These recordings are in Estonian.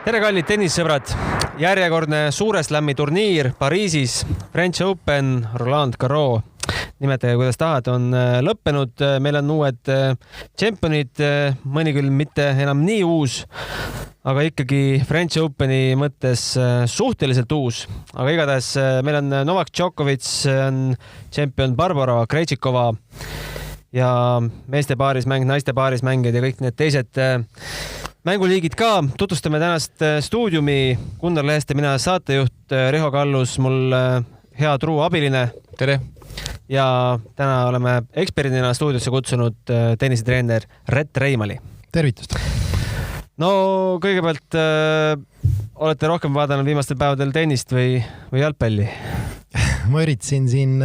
Tere kallid tennissõbrad! Järjekordne suure slam'i turniir Pariisis, French Open, Roland Garros, nimetage kuidas tahad, on lõppenud. Meil on uued tšempionid, mõni küll mitte enam nii uus, aga ikkagi French Openi mõttes suhteliselt uus. Aga igatahes meil on Novak Djokovic, on tšempion Barbara Krejcikova ja meeste paarismäng, naiste paarismängijad ja kõik need teised mänguliigid ka. Tutvustame tänast stuudiumi. Gunnar Leheste, mina saatejuht Riho Kallus, mul hea truu abiline. Tere! Ja täna oleme eksperdina stuudiosse kutsunud tennisetreener Rett Reimali. Tervitust! No kõigepealt olete rohkem vaadanud viimastel päevadel tennist või jalgpalli? Ma üritasin siin,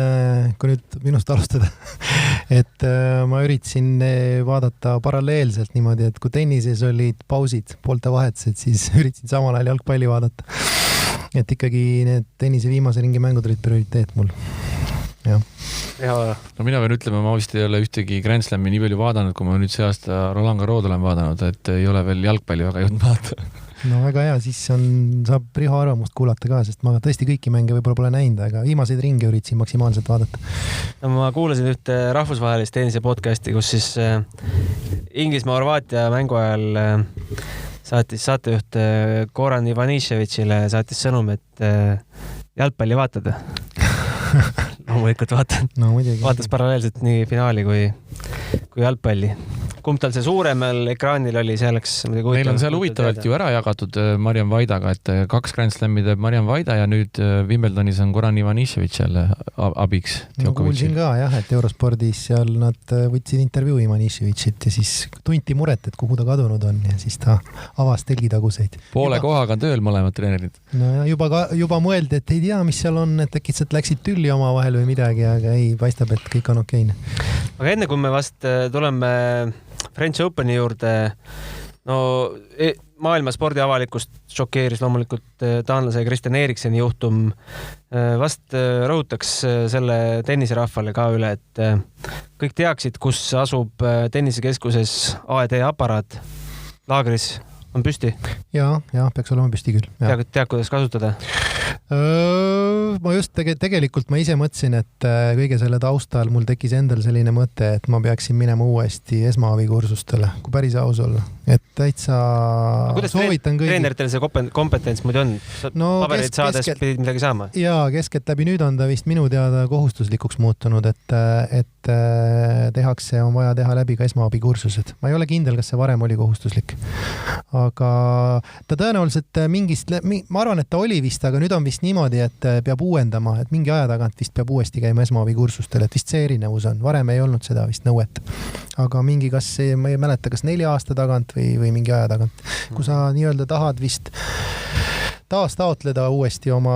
kui nüüd minust alustada, et ma üritasin vaadata paralleelselt niimoodi, et kui tennises olid pausid, poolte vahetused, siis üritasin samal ajal jalgpalli vaadata. Et ikkagi need tennise viimase ringi mängud olid prioriteet mul. Ja. No mina pean ütlema, ma vist ei ole ühtegi Grand Slami nii palju vaadanud, kui ma nüüd see aasta Roland Garros olen vaadanud, et ei ole veel jalgpalli väga jõudnud vaadata. No väga hea, siis saab Riho arvamust kuulata ka, sest ma tõesti kõiki mänge võib-olla pole näinud, aga viimaseid ringe üritasin maksimaalselt vaadata. No, ma kuulasin ühte rahvusvahelist tennise podcasti, kus siis Inglismaa-Horvaatia mängu ajal saatis saatejuht Goran Ivaniševićile saatis sõnum, et jalgpalli vaatada. Loomulikult vaatan. No, vaatas paralleelselt nii finaali kui jalgpalli. Kumb tal see suuremal ekraanil oli, see oleks... Meil on seal huvitavalt ju ära jagatud Marian Vaidaga, et 2 Grand Slami teeb Marian Vaida ja nüüd Wimbledonis on Goran Ivanišević jälle abiks. No kuulsin ka jah, et Eurospordis seal nad võtsid intervjuu Ivaniševićit ja siis tunti muret, et kuhu ta kadunud on ja siis ta avas telgitaguseid. Poole kohaga tööl mõlemad treenerid. No ja juba mõeldi, et ei tea, mis seal on, et äkitselt läksid tülli oma vahel või midagi, aga ei, paistab, et kõik on okeine. Aga enne kui me vast tuleme French Openi juurde, no maailma spordiavalikust šokeeris loomulikult taanlase Christian Erikseni juhtum. Vast rõhutaks selle tenniserahvale ka üle, et kõik teaksid, kus asub tennisekeskuses AED aparaat laagris on püsti. Ja, peaks olema püsti küll. Tead, kuidas kasutada? Ma just tegelikult ma ise mõtlesin, et kõige selle taustal mul tekkis endal selline mõte, et ma peaksin minema uuesti esmaavikursustele, kui päris aus olla. Et täitsa soovitan kõigi. Treeneritel see kompetents muidu on? No, paberid saades pidid midagi saama? Jaa, keskelt läbi nüüd on ta vist minu teada kohustuslikuks muutunud, et tehakse, on vaja teha läbi ka esmaabikursused. Ma ei ole kindel, kas see varem oli kohustuslik. Aga ta tõenäoliselt ma arvan, et ta oli vist, aga nüüd on vist niimoodi, et peab uuendama, et mingi aja tagant vist peab uuesti käima esmaabikursustel, et vist see erinevus on. Varem ei olnud seda vist nõuet. Aga mingi, ma ei mäleta, kas 4 aasta tagant või mingi aja tagant. Kui sa nii-öelda tahad vist taas taotleda uuesti oma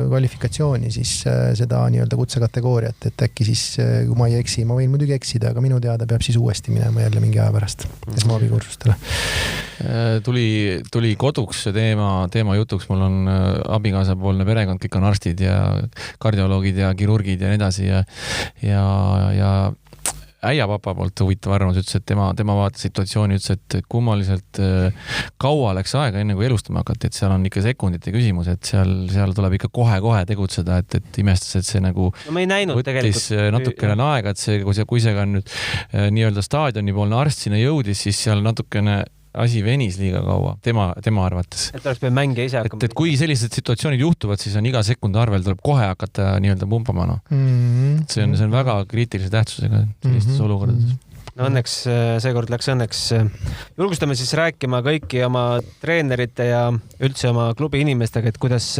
kvalifikatsiooni, siis seda nii-öelda kutsekategooriat, et äkki siis, kui ma ei eksi, ma võin muidugi eksida, aga minu teada peab siis uuesti minema jälle mingi aja pärast esmaabikursustele. Tuli koduks teema jutuks, mul on abikaasapoolne perekond, kõik on arstid ja kardioloogid ja kirurgid ja nii edasi ja äiapapa poolt huvitav arvamus ütles, et tema vaatas situatsiooni, ütles, et kummaliselt kaua läks aega enne kui elustama hakati, et seal on ikka sekundite küsimus, et seal tuleb ikka kohe tegutseda, et imestas, et see nagu võttis natukene aega, et kui see ka nüüd nii-öelda staadionipoolne arst sinna jõudis, siis seal natukene asi venis liiga kaua, tema arvates. Et oleks peal mängija ise hakkama. Et kui sellised situatsioonid juhtuvad, siis on iga sekund arvel, tuleb kohe hakata nii-öelda pumpama. No. See on väga kriitilise tähtsusega sellistes olukordades. No õnneks, seekord läks õnneks. Julgustame siis rääkima kõiki oma treenerite ja üldse oma klubi inimestega, et kuidas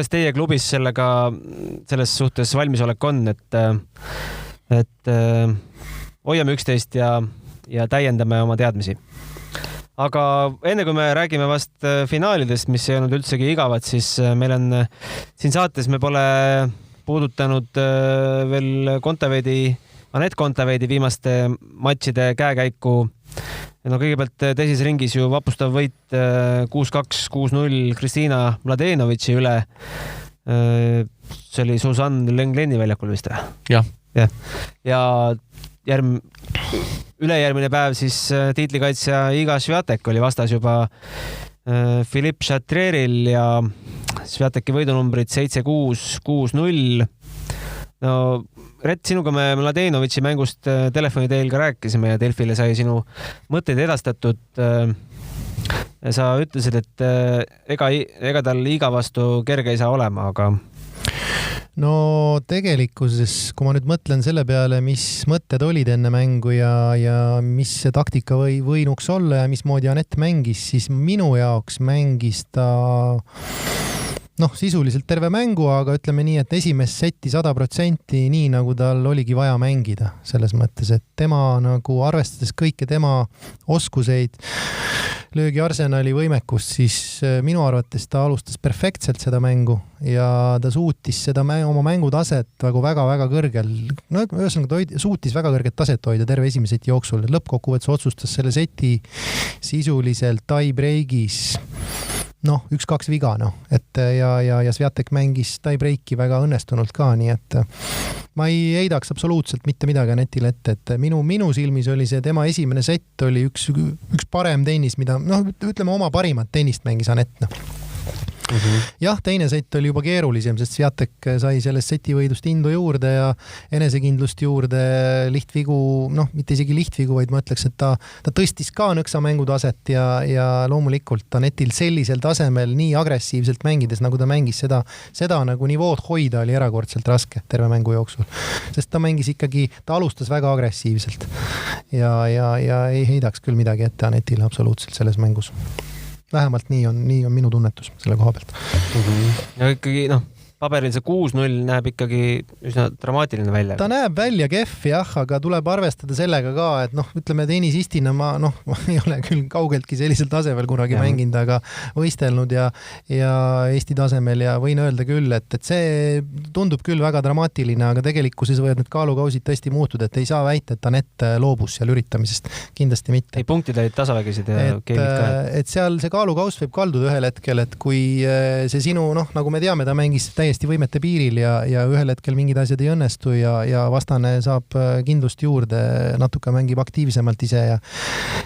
teie klubis selles suhtes valmisolek on, et hoiame üksteist ja täiendame oma teadmisi. Aga enne kui me räägime vast finaalidest, mis ei olnud üldsegi igavad, siis meil on siin saates, me pole puudutanud veel Anett Kontaveidi viimaste matšide käekäiku. No kõigepealt teises ringis ju vapustav võit 6-2, 6-0 Kristina Mladenovitši üle. See oli Susanne Lengleni väljakul vist? Jah. Ja ülejärgmine päev siis tiitlikaitsja Iga Swiatek oli vastas juba Philippe Chatrieril ja Sviateki võidunumbrid 7-6-6-0. No Rett, sinuga me Mladenovitši mängust telefoni teel ka rääkisime ja Delfile sai sinu mõtteid edastatud. Sa ütlesid, et ega tal liiga vastu kerge ei saa olema, aga... No tegelikkuses, kui ma nüüd mõtlen selle peale, mis mõtted olid enne mängu ja mis see taktika võinuks olla ja mismoodi Anett mängis, siis minu jaoks mängis ta sisuliselt terve mängu, aga ütleme nii, et esimest setti 100% nii, nagu tal oligi vaja mängida. Selles mõttes, et tema nagu arvestades kõike tema oskuseid, löögi arsenali võimekust, siis minu arvates ta alustas perfektselt seda mängu ja ta suutis seda oma mängutaset väga-väga kõrgel. No ühesõnaga ta suutis väga kõrget taset hoida terve esimese seti jooksul. Lõppkokkuvõttes otsustas selle seti sisuliselt tie-breakis 1-2 viga, et ja Sviatek mängis tie-breaki väga õnnestunult ka, nii et ma ei heidaks absoluutselt mitte midagi Anetile ette, et minu silmis oli see tema esimene sett oli üks parem tennis, mida ütleme oma parimat tennist mängis Anett. Jah, teine sett oli juba keerulisem, sest Sviatek sai sellest seti võidust indu juurde ja enesekindlust juurde, lihtvigu, mitte isegi lihtvigu, vaid ma ütleks, et ta tõstis ka nõksa mängutaset ja loomulikult Anetil sellisel tasemel nii agressiivselt mängides, nagu ta mängis, seda nagu nivood hoida oli erakordselt raske terve mängu jooksul, sest ta mängis ikkagi, ta alustas väga agressiivselt ja ei heidaks küll midagi ette Anetile absoluutselt selles mängus. Vähemalt nii on minu tunnetus selle koha pealt. Ja ikkagi, paberil see 6-0 näeb ikkagi üsna dramaatiline välja. Ta näeb välja kehv, jah, aga tuleb arvestada sellega ka, et ütleme tennisistina ma ei ole küll kaugeltki sellisel tasemel kunagi mänginud, aga võistelnud ja Eesti tasemel ja võin öelda küll, et see tundub küll väga dramaatiline, aga tegelikkuses võivad need kaalukausid tõesti muutuda, et ei saa väita, et Anett loobus seal üritamisest. Kindlasti mitte. Ei, punktid olid tasavägised ja keemid ka. Et seal see kaalukaus võib kalduda ühel hetkel, et kui see sinu, nagu me teame, ta mängis täiesti võimete piiril ja ühel hetkel mingid asjad ei õnnestu ja vastane saab kindlust juurde, natuke mängib aktiivsemalt ise ja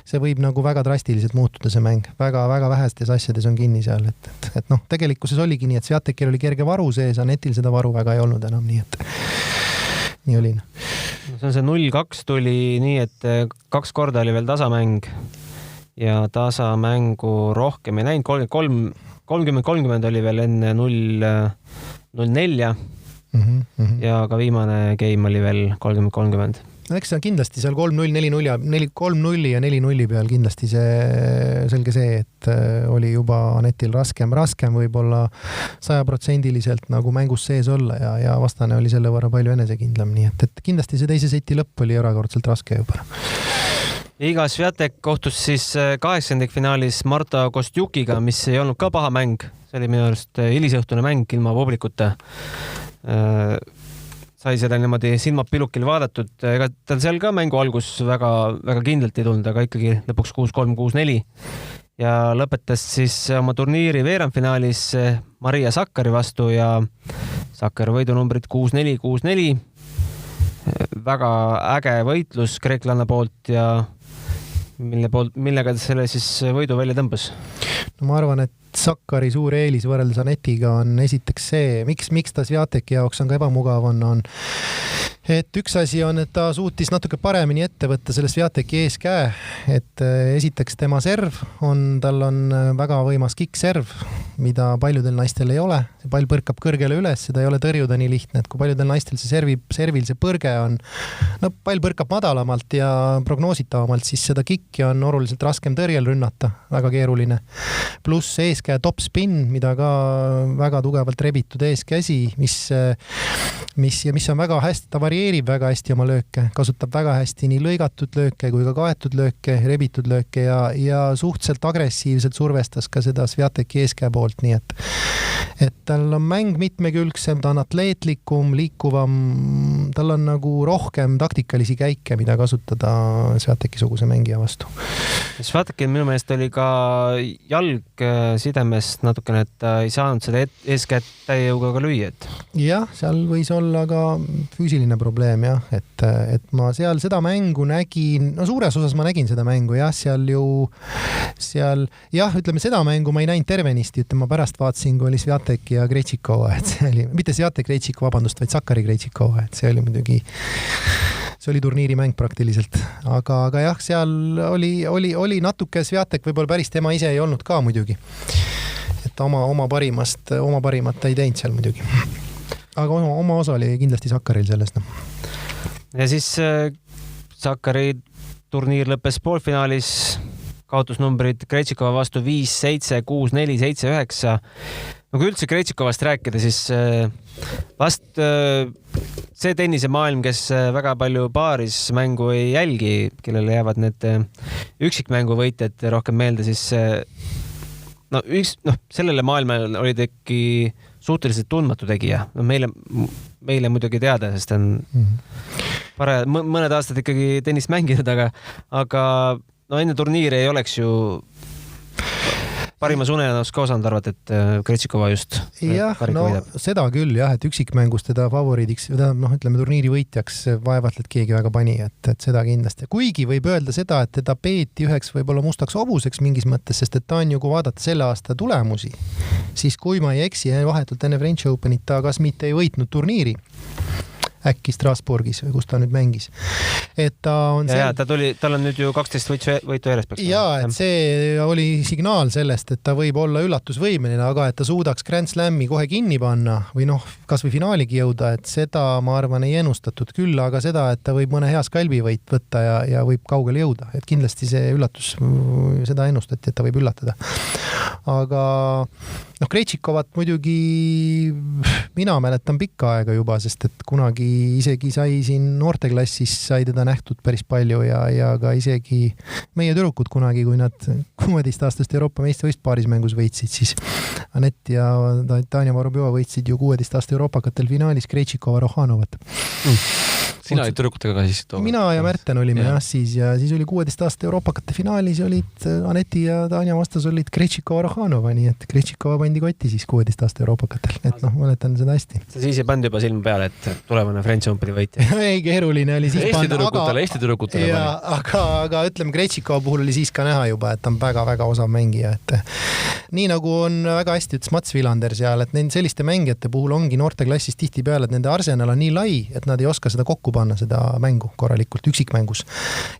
see võib nagu väga drastiliselt muutuda see mäng. Väga-väga vähestes asjades on kinni seal, et tegelikkuses oligi nii, et Sviatekil oli kerge varu sees, Anetil seda varu väga ei olnud enam, nii et nii oli. See on see 0-2 tuli nii, et 2 korda oli veel tasamäng ja tasamängu rohkem ei näinud, 30-30 oli veel enne 0-4 ja ka viimane game oli veel 30-30. Eks see kindlasti seal 3-0, 4-0 ja 4-0 peal kindlasti see selge see, et oli juba Anetil raskem võib-olla 100% nagu mängus sees olla ja vastane oli selle võrra palju enesekindlam, nii et kindlasti see teise seti lõpp oli erakordselt raske juba. Iga Sviatek kohtus siis 8. finaalis Marta Kostjukiga, mis ei olnud ka paha mäng. See oli minu arust hilisõhtune mäng ilma publikuta. Sai seda niimoodi silmad pilukil vaadatud. Ega tal seal ka mängu algus väga, väga kindlalt ei tulnud, aga ikkagi lõpuks 6-3, 6-4. Ja lõpetas siis oma turniiri veerandfinaalis Maria Sakkari vastu ja Sakkar võidunumbrid 6-4, 6-4. Väga äge võitlus kreeklanna poolt ja millega ta selle siis võidu välja tõmbas? No ma arvan, et Sakkari suur eelis võrreldes Anetiga on esiteks see, miks ta Sviateki jaoks on ka ebamugav on, et üks asi on, et ta suutis natuke paremini ette võtta selle Sviateki eeskäe, et esiteks tema serv tal on väga võimas kick-serv, mida paljudel naistel ei ole. See pall põrkab kõrgele üles, seda ei ole tõrjuda nii lihtne, et kui paljudel naistel see servil see põrge on, pall põrkab madalamalt ja prognoositavamalt, siis seda kicki on oluliselt raskem tõrjel rünnata, väga keeruline. Pluss eeskäe top spin, mida ka väga tugevalt rebitud eeskäsi, mis on väga hästi, ta varieerib väga hästi oma lööke, kasutab väga hästi nii lõigatud lööke kui ka kaetud lööke, rebitud lööke ja suhteliselt agressiivselt survestas ka seda Sviateki eeskäe poolt, nii et tal on mäng mitmekülgsem, ta on atleetlikum, liikuvam, tal on nagu rohkem taktikalisi käike, mida kasutada Sviateki-suguse mängija vastu. Sviatekil minu meelest oli ka jalg sidemest natukene, et ta ei saanud seda eeskätt täie jõuga ka lüüa. Jah, seal võis olla ka füüsiline probleem jah, et ma seal seda mängu nägin, no suures osas ma nägin seda mängu jah, ütleme seda mängu ma ei näinud tervenisti, ütleme ma pärast vaatasin, kui oli Sviatek ja Krejtšikova, et see oli, mitte Sviatek, Krejtšikova, vabandust, vaid Sakari Krejtšikova, et see oli muidugi, see oli turniirimäng praktiliselt, aga jah, seal oli natuke Sviatek, võib-olla päris tema ise ei olnud ka muidugi, et oma parimat ei teinud seal muidugi. Aga oma osa oli kindlasti Sakaril sellest. No. Ja siis Sakari turniir lõppes poolfinaalis, kaotusnumbrid Krejtšikova vastu 5-7, 6-4, 7-9. No kui üldse Krejtšikovast rääkida, siis vast see tennisemaailm, kes väga palju paaris mängu ei jälgi, kellele jäävad need üksikmänguvõitjad rohkem meelde, siis sellele maailmale oli teki suhteliselt tundmatu tegija. No meile muidugi teada, sest on mõned aastad ikkagi tennist mänginud, aga no enne turniiri ei oleks ju parimas unenõus ka osanud arvata, et Krejtšikova just jah, no võidab. Seda küll jah, et üksikmängus teda favoriidiks, ütleme turniiri võitjaks vaevalt, et keegi väga pani, et seda kindlasti. Kuigi võib öelda seda, et teda peeti üheks võib-olla mustaks hobuseks mingis mõttes, sest et ta on ju, kui vaadata selle aasta tulemusi, siis kui ma ei eksi, vahetult enne French Openit ta kas mitte ei võitnud turniiri, äkki Strasbourgis või kus ta nüüd mängis. Et ta on tal on nüüd ju 12 võitu järjest peaks. Jaa, et see oli signaal sellest, et ta võib olla üllatusvõimeline, aga et ta suudaks Grand Slami kohe kinni panna või kas või finaaligi jõuda, et seda ma arvan ei ennustatud küll, aga seda, et ta võib mõne hea skalbivõit võtta ja võib kaugele jõuda. Et kindlasti see üllatus, seda ennustati, et ta võib üllatada. Aga Krejtšikovat muidugi mina mäletan pikka aega juba, sest et kunagi isegi sai siin noorteklassis sai teda nähtud päris palju ja ka isegi meie tüdrukud kunagi, kui nad 16-aastast Euroopa meistrivõistlust paarismängus võitsid, siis Anett ja Tanja Vorobjova võitsid ju 16-aastast Euroopakatel finaalis Krejtšikova Rohanovat. Sina olid tüdrukutega ka siis? Mina ja Märten olime jah siis ja siis oli 16-aastast Euroopakate finaalis olid Aneti ja Tanja vastas olid Krejtšikova Rohanova, nii et Krejtšikova pandi kotti siis 16-aastast Euroopakatel, et mäletan seda hästi. Sa siis ei pandi juba silma peale, et tulevane French Openi võitja? Ei, keeruline oli siis Eesti tüdrukutele aga ütleme Krejtšikova puhul oli siis ka näha juba, et ta on väga-väga osav mängija, et nii nagu on väga hästi ütles Mats Vilander seal, et selliste mängijate puhul ongi noorteklassis tihti peale, et nende arsenal on nii lai, et nad ei oska seda kokku panna seda mängu korralikult üksikmängus.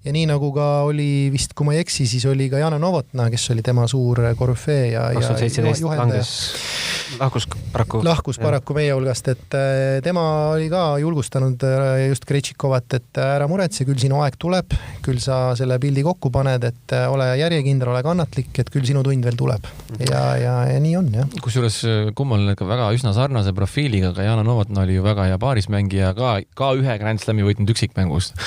Ja nii nagu ka oli vist, kui ma ei eksi, siis oli ka Jana Novotna, kes oli tema suur korüfee ja 2017 lahkus paraku meie hulgast, et tema oli ka julgustanud just Krejtšikovat, et ära muretse, küll sinu aeg tuleb, küll sa selle pildi kokku paned, et ole järjekindel, ole kannatlik, et küll sinu tund veel tuleb. Ja nii on, jah. Kusjuures kummaline ka väga üsna sarnase profiiliga, aga Jana Novotna oli ju väga hea paarismängija, ka ühe Grand Slami võitnud üksikmängust.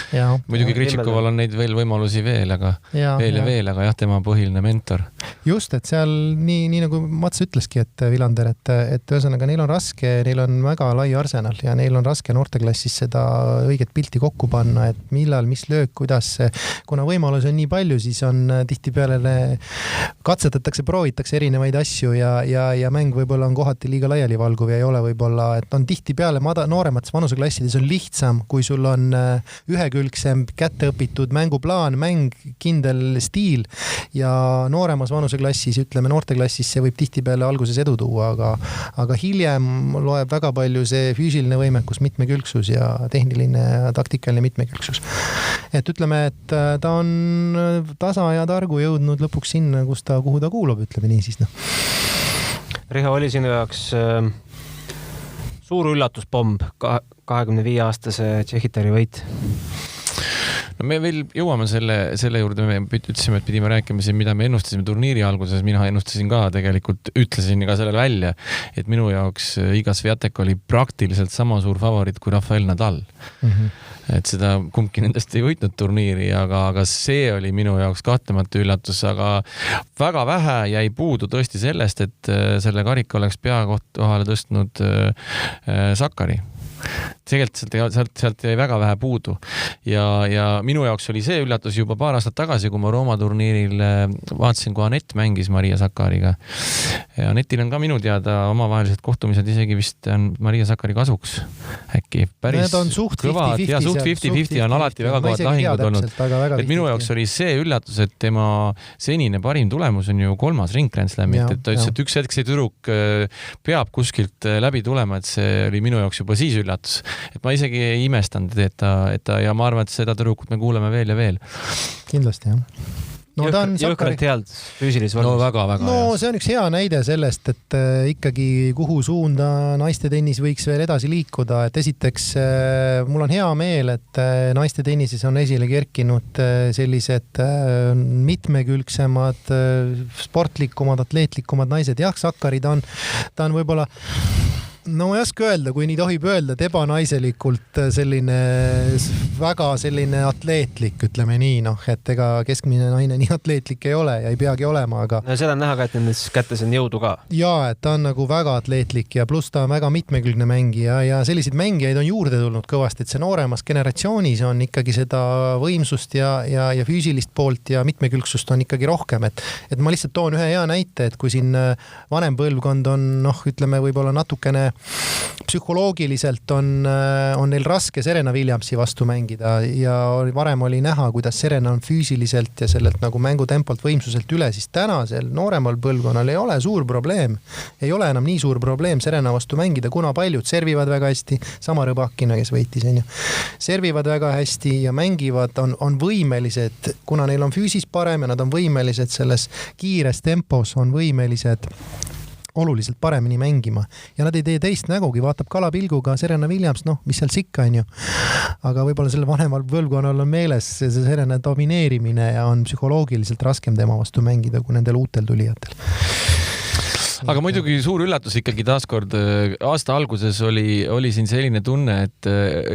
Muidugi Krejtšikoval on neid veel võimalusi veel, aga veel, aga jah, tema põhiline mentor. Just, et seal nii nagu Mats ütleski, et Vilander, et ühesõnaga neil on raske, neil on väga lai arsenal ja neil on raske noorteklassis seda õiget pilti kokku panna, et millal, mis löök, kuidas, kuna võimalus on nii palju, siis on tihtipeale katsetatakse, proovitakse erinevaid asju ja mäng võib-olla on kohati liiga laialivalguv ja ei ole võib-olla, et on tihtipeale nooremates vanuseklassides on lihtsam, kui sul on ühekülgsem kätteõpitud mänguplaan, mäng, kindel stiil ja nooremas vanuseklassis, ütleme noorteklassis, see võib tihtipeale alguses edu tuua, aga hiljem loeb väga palju see füüsiline võimekus, mitmekülgsus ja tehniline ja taktikaline mitmekülgsus. Et ütleme, et ta on tasa ja targu jõudnud lõpuks sinna, kuhu ta kuulub, ütleme nii siis. Riho, oli sinu jaoks suur üllatusbomb 25-aastase Tšehhitari võit? No me veel jõuame selle juurde, me ütlesime, et pidime rääkima siin, mida me ennustasime turniiri alguses, mina ennustasin ka tegelikult, ütlesin ka sellele välja, et minu jaoks Iga Swiatek oli praktiliselt sama suur favoriit kui Rafael Nadal. Et seda kumbki nendest ei võitnud turniiri, aga see oli minu jaoks kahtlemata üllatus, aga väga vähe jäi puudu tõesti sellest, et selle karika oleks peakoht kohale tõstnud Sakari. tegelikult sealt jäi väga vähe puudu ja minu jaoks oli see üllatus juba paar aastat tagasi, kui ma Rooma turniiril vaatasin, kui Anett mängis Maria Sakkariga. Ja Anetil on ka minu teada omavahelised kohtumised isegi vist on Maria Sakkari kasuks äkki päris kõvad ja suht 50-50 on alati väga kõvad lahingud olnud. Et minu jaoks oli see üllatus, et tema senine parim tulemus on ju 3. ring Grand Slamit, et ta ütles, et üks hetk see tüdruk peab kuskilt läbi tulema, et see oli minu jaoks juba siis üllatus. Et ma isegi ei imestanud, et ta ja ma arvan, et seda tüdrukut me kuuleme veel ja veel. Kindlasti, jah. No, jõhkralt head füüsilis vormis. No väga-väga hea. See on üks hea näide sellest, et ikkagi kuhu suunda naiste tennis võiks veel edasi liikuda. Et esiteks mul on hea meel, et naiste tennises on esile kerkinud sellised mitmekülgsemad, sportlikumad, atleetlikumad naised. Jah, Sakkari ta on võib-olla no ma ei oska öelda, kui nii tohib öelda, et ebanaiselikult väga selline atleetlik, ütleme nii, et ega keskmine naine nii atleetlik ei ole ja ei peagi olema, aga... No seda on näha ka, et nendes kätes on jõudu ka. Jaa, et ta on nagu väga atleetlik ja pluss ta on väga mitmekülgne mängija ja selliseid mängijaid on juurde tulnud kõvasti, et see nooremas generatsioonis on ikkagi seda võimsust ja füüsilist poolt ja mitmekülgsust on ikkagi rohkem, et ma lihtsalt toon ühe hea näite, et kui siin vanem põlvkond on, ütleme võib-olla natukene psühholoogiliselt on neil raske Serena Williamsi vastu mängida ja varem oli näha, kuidas Serena on füüsiliselt ja sellelt nagu mängutempolt võimsuselt üle, siis tänasel nooremal põlvkonnal ei ole suur probleem. Ei ole enam nii suur probleem Serena vastu mängida, kuna paljud servivad väga hästi, sama Rõbakina, kes võitis, servivad väga hästi ja mängivad, on võimelised, kuna neil on füüsis parem ja nad on võimelised selles kiires tempos, on võimelised oluliselt paremini mängima ja nad ei tee teist nägugi, vaatab kalapilguga Serena Williams, mis seal sikka on ju. Aga võib-olla selle vanemal põlvkonnal on meeles see Serena domineerimine ja on psühholoogiliselt raskem tema vastu mängida kui nendel uutel tulijatel. Aga muidugi suur üllatus ikkagi taaskord aasta alguses oli siin selline tunne, et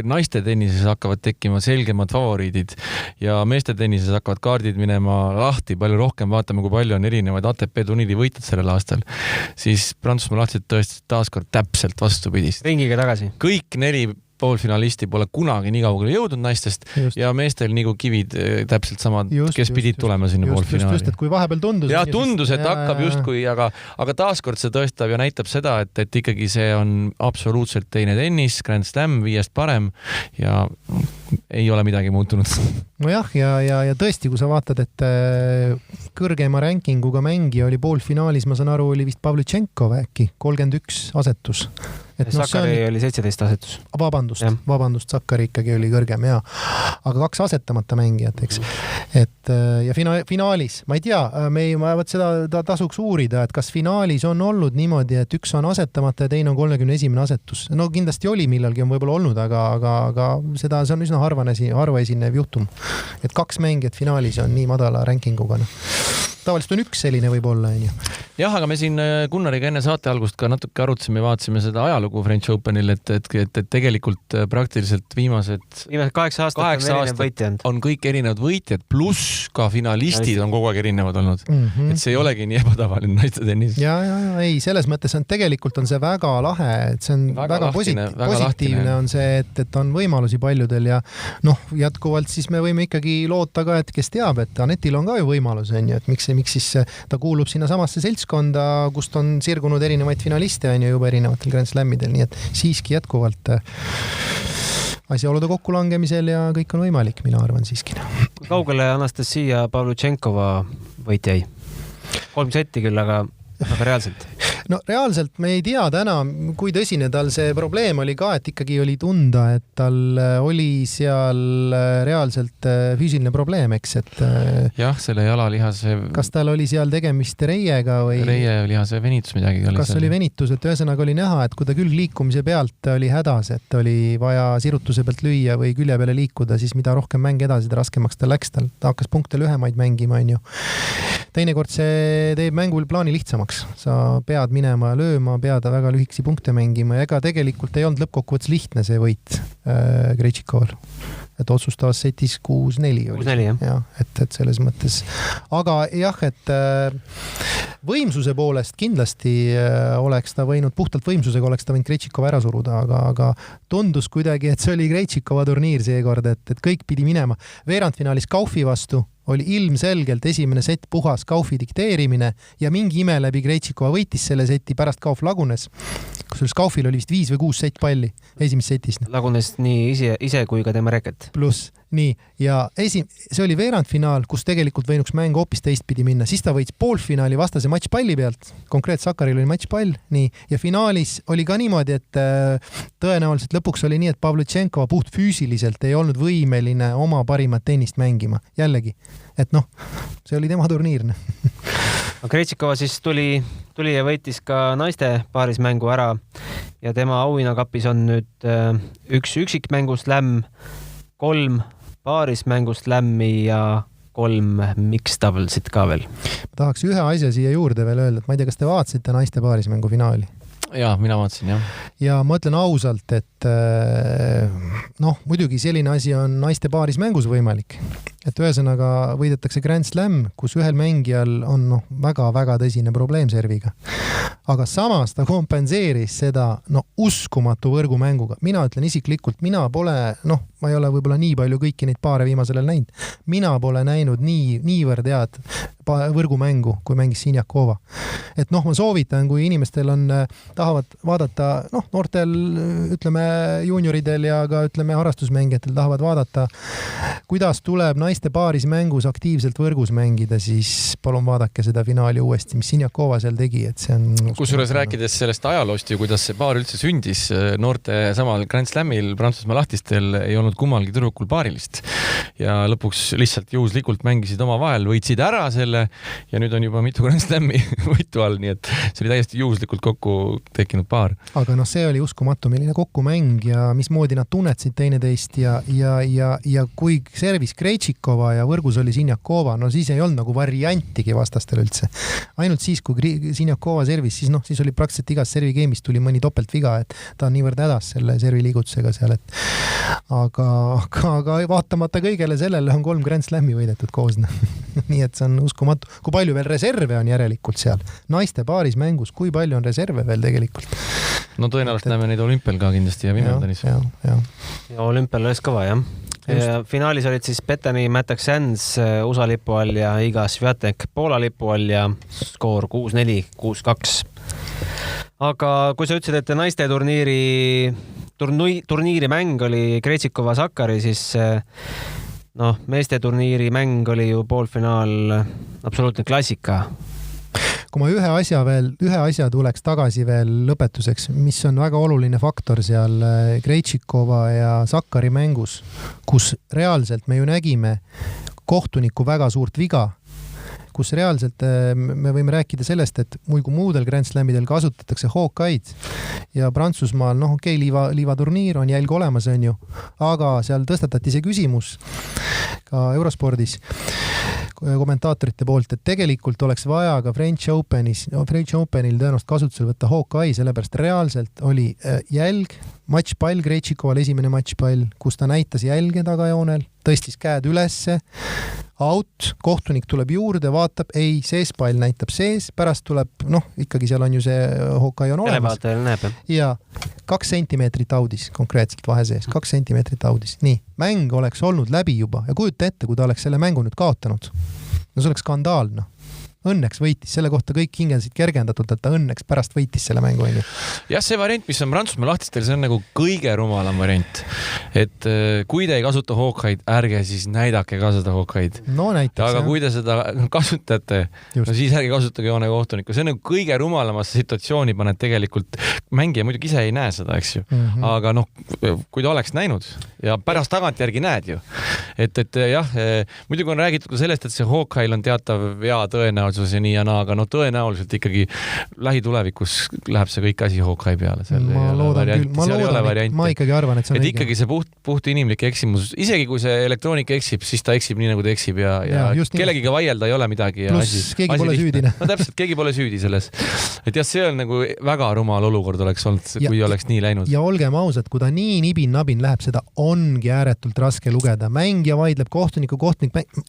naiste tennises hakkavad tekkima selgemad favoriidid ja meeste tennises hakkavad kaardid minema lahti palju rohkem. Vaatame, kui palju on erinevaid ATP turniiri võitjad sellel aastal. Siis Prantsusmaa lahti tõesti taaskord täpselt vastupidist. Ringiga tagasi. Kõik 4 poolfinalisti pole kunagi nii kaugele jõudnud naistest ja meestel nagu kivid täpselt samad, kes pidid tulema sinna poolfinaali. Just, et kui vahepeal tundus. Ja tundus, et hakkab justkui, aga taaskord see tõestab ja näitab seda, et ikkagi see on absoluutselt teine tennis, Grand Slam, 5 parem ja ei ole midagi muutunud. Nojah, ja tõesti, kui sa vaatad, et kõrgema rankinguga mängija oli poolfinaalis, ma saan aru, oli vist Pavlyuchenkov äkki, 31 asetus. Sakkari oli 17 asetus. Vabandust, Sakkari ikkagi oli kõrgem, jaa. Aga 2 asetamata mängijat, eks. Ja finaalis, ma ei tea, seda tasuks uurida, et kas finaalis on olnud niimoodi, et üks on asetamata ja teine on 31. asetus. No kindlasti oli millalgi on võib-olla olnud, aga see on üsna harva esinev juhtum. Et 2 mängijat finaalis on nii madala rankinguga. Tavaliselt on üks selline võib-olla. Jah, aga me siin Gunnariga enne saate algust ka natuke arutasime, vaatasime seda ajalugu French Openil, et tegelikult praktiliselt viimased 8 aastat on kõik erinevad võitjad, pluss ka finalistid on kogu aeg erinevad olnud. Et see ei olegi nii ebatavaline naiste tennis. Ja, ei, selles mõttes tegelikult on see väga lahe, et see on väga positiivne on see, et on võimalusi paljudel ja jätkuvalt siis me võime ikkagi loota ka, et kes teab, et Anetil on ka ju võimalus, et miks siis ta kuulub sinna samasse seltskonda, kust on sirgunud erinevaid finaliste juba erinevatel Grand Slamidel, nii et siiski jätkuvalt asjaolude kokkulangemisel ja kõik on võimalik, mina arvan siiski. Kui kaugele Anastasia Pavlyuchenkova võit jäi? 3 setti küll, aga reaalselt? No reaalselt me ei tea täna, kui tõsine tal see probleem oli ka, et ikkagi oli tunda, et tal oli seal reaalselt füüsiline probleem, eks, et... Jah, selle jalalihase... Kas tal oli seal tegemist reiega või... Reielihase venitus midagi oli. Kas oli venitus, et ühesõnaga oli näha, et kui ta küll liikumise pealt oli hädas, et oli vaja sirutuse pealt lüüa või külje peale liikuda, siis mida rohkem mäng edasi, raskemaks ta läks tal. Ta hakkas punkte lühemaid mängima, on ju. Teinekord see teeb mängul plaani lihtsamaks. Sa pead minema lööma, pead väga lühikesi punkte mängima ja ega tegelikult ei olnud lõppkokkuvõttes lihtne see võit Krejčikoval. et otsustavas setis 6-4 oli. 6-4, jah. Ja, et selles mõttes. Aga jah, et võimsuse poolest kindlasti oleks ta võinud, puhtalt võimsusega oleks ta võinud Krejcikova ära suruda, aga tundus kuidagi, et see oli Krejcikova turniir seekord, et kõik pidi minema. Veerandfinaalis Kaufi vastu oli ilmselgelt esimene sett puhas Kaufi dikteerimine ja mingi ime läbi Krejcikova võitis selle seti, pärast Kauf lagunes. Kusjuures Kaufil oli vist 5 või 6 sett palli esimeses setis. Lagunes nii ise kui ka tema reket. Pluss, nii, ja see oli veerandfinaal, kus tegelikult võinuks mäng hoopis teistpidi minna. Siis ta võits poolfinaali vastase matšpalli pealt. Konkreet Sakaril oli matšpall, nii. Ja finaalis oli ka niimoodi, et tõenäoliselt lõpuks oli nii, et Pavlyuchenkova puht füüsiliselt ei olnud võimeline oma parimat tennist mängima. Jällegi, et noh, see oli tema turniir. Krejcikova siis tuli ja võitis ka naiste paarismängu ära ja tema auhinnakapis on nüüd 1 üksikmängust lämm, 3 paarismängust lämmi ja 3 mixed doublesit ka veel. Ma tahaks ühe asja siia juurde veel öelda, et ma ei tea, kas te vaatasite naiste paarismängu finaali? Jaa, mina vaatasin, jah. Ja ma ütlen ausalt, et muidugi selline asi on naiste paarismängus võimalik. Et ühesõnaga võidetakse Grand Slam, kus ühel mängijal on väga-väga tõsine probleem serviga. Aga samas ta kompenseeris seda uskumatu võrgumänguga. Mina ütlen isiklikult, mina pole, ma ei ole võib-olla nii palju kõiki neid paare viimasel näinud. Mina pole näinud niivõrd head võrgumängu, kui mängis Sinjakova. Et ma soovitan, kui inimestel tahavad vaadata, noortel, ütleme, junioridel ja ka, ütleme, harrastusmängijatel tahavad vaadata, kuidas tuleb naiste paarismängus aktiivselt võrgus mängida, siis palun vaadake seda finaali uuesti, mis Sinjakova seal tegi, et see on... Kusjuures rääkides sellest ajaloost ju, kuidas see paar üldse sündis, noorte samal Grand Slamil Prantsusmaa lahtistel ei olnud kummalgi tüdrukul paarilist ja lõpuks lihtsalt juhuslikult mängisid oma vahel, võitsid ära selle ja nüüd on juba mitu Grand Slami võitu all, nii et see oli täiesti juhuslikult kokku tekkinud paar. Aga see oli uskumatu, milline kokkumäng ja mismoodi nad tunnetasid teineteist ja kui servis Krejcikova ja võrgus oli Sinjakova, siis ei olnud nagu variantigi vastastel üldse. Ainult siis, kui Sinjakova servis, siis oli praktiliselt igas servigeemis tuli mõni topeltviga, et ta on niivõrd hädas selle servi liigutusega seal, et aga vaatamata kõigele sellele on 3 Grand Slami võidetud koos. Nii et see on uskumatu. Kui palju veel reserve on järelikult seal? Naiste paarismängus, kui palju on reserve veel tegelikult? No tõenäoliselt näeme neid olümpial ka kindlasti ja Wimbledonis. Ja olümpial oleks kõva, jah. Ja finaalis olid siis Bettany Matak Sands USA lipu all ja Iga Swiatek Poola lipu all ja skoor 6-4, 6-2. Aga kui sa ütlesid, et naiste turniiri mäng oli Krejcikova Sakari, siis meeste turniiri mäng oli ju poolfinaal absoluutne klassika. Kui ma ühe asja tuleks tagasi veel lõpetuseks, mis on väga oluline faktor seal Krejcikova ja Sakari mängus, kus reaalselt me ju nägime kohtuniku väga suurt viga, kus reaalselt me võime rääkida sellest, et kui muudel Grand Slamidel kasutatakse Hawkeye'd ja Prantsusmaal, liivaturniir on jälg olemas, on ju, aga seal tõstatati see küsimus ka Eurospordis kommentaatorite poolt, et tegelikult oleks vaja ka French Openil tõenäoliselt kasutusel võtta Hawkeye, sellepärast reaalselt oli jälg, matšpall Krejcikoval, esimene matšpall, kus ta näitas jälge tagajoonel, tõstis käed ülesse, out, kohtunik tuleb juurde, vaatab, ei, sees pall näitab sees, pärast tuleb, ikkagi seal on ju see Hawkeye on olemas. Ja 2 sentimeetrit audis, konkreetselt vahe sees, 2 sentimeetrit audis. Nii, mäng oleks olnud läbi juba ja kujuta ette, kui ta oleks selle mängu nüüd kaotanud. See oleks skandaalne. Õnneks võitis, selle kohta kõik hingeldasid kergendatult, et ta õnneks pärast võitis selle mängu. Jah, see variant, mis on Prantsusmaa lahtistel, see on nagu kõige rumalam variant. Et kui te ei kasuta Hawkeye'd, ärge siis näidake ka seda Hawkeye'd. Aga kui te seda kasutate, siis ärge kasutage joone kohtunikku. See on nagu kõige rumalamasse situatsiooni paned tegelikult. Mängija muidugi ise ei näe seda, eks ju. Aga kui ta oleks näinud ja pärast tagantjärgi näed ju. Et jah, muidugi on räägitud ka sellest, et see Hawkeye'l on teatav vea tõenäoline tõenäosus ja nii ja naa, aga no tõenäoliselt ikkagi lähitulevikus läheb see kõik asi Hawkeye peale. Ma loodan küll, ma ikkagi arvan, et see on õige. Ikkagi see puht inimlik eksimus, isegi kui see elektroonika eksib, siis ta eksib nii, nagu ta eksib ja kellegiga vaielda ei ole midagi. Pluss keegi pole süüdine. No täpselt, keegi pole süüdi selles. Et jah, see on nagu väga rumal olukord oleks olnud, kui oleks nii läinud. Ja olgem ausad, kui ta nii nibin-nabin läheb, seda ongi ääretult raske lugeda. Mängija vaidleb kohtunik.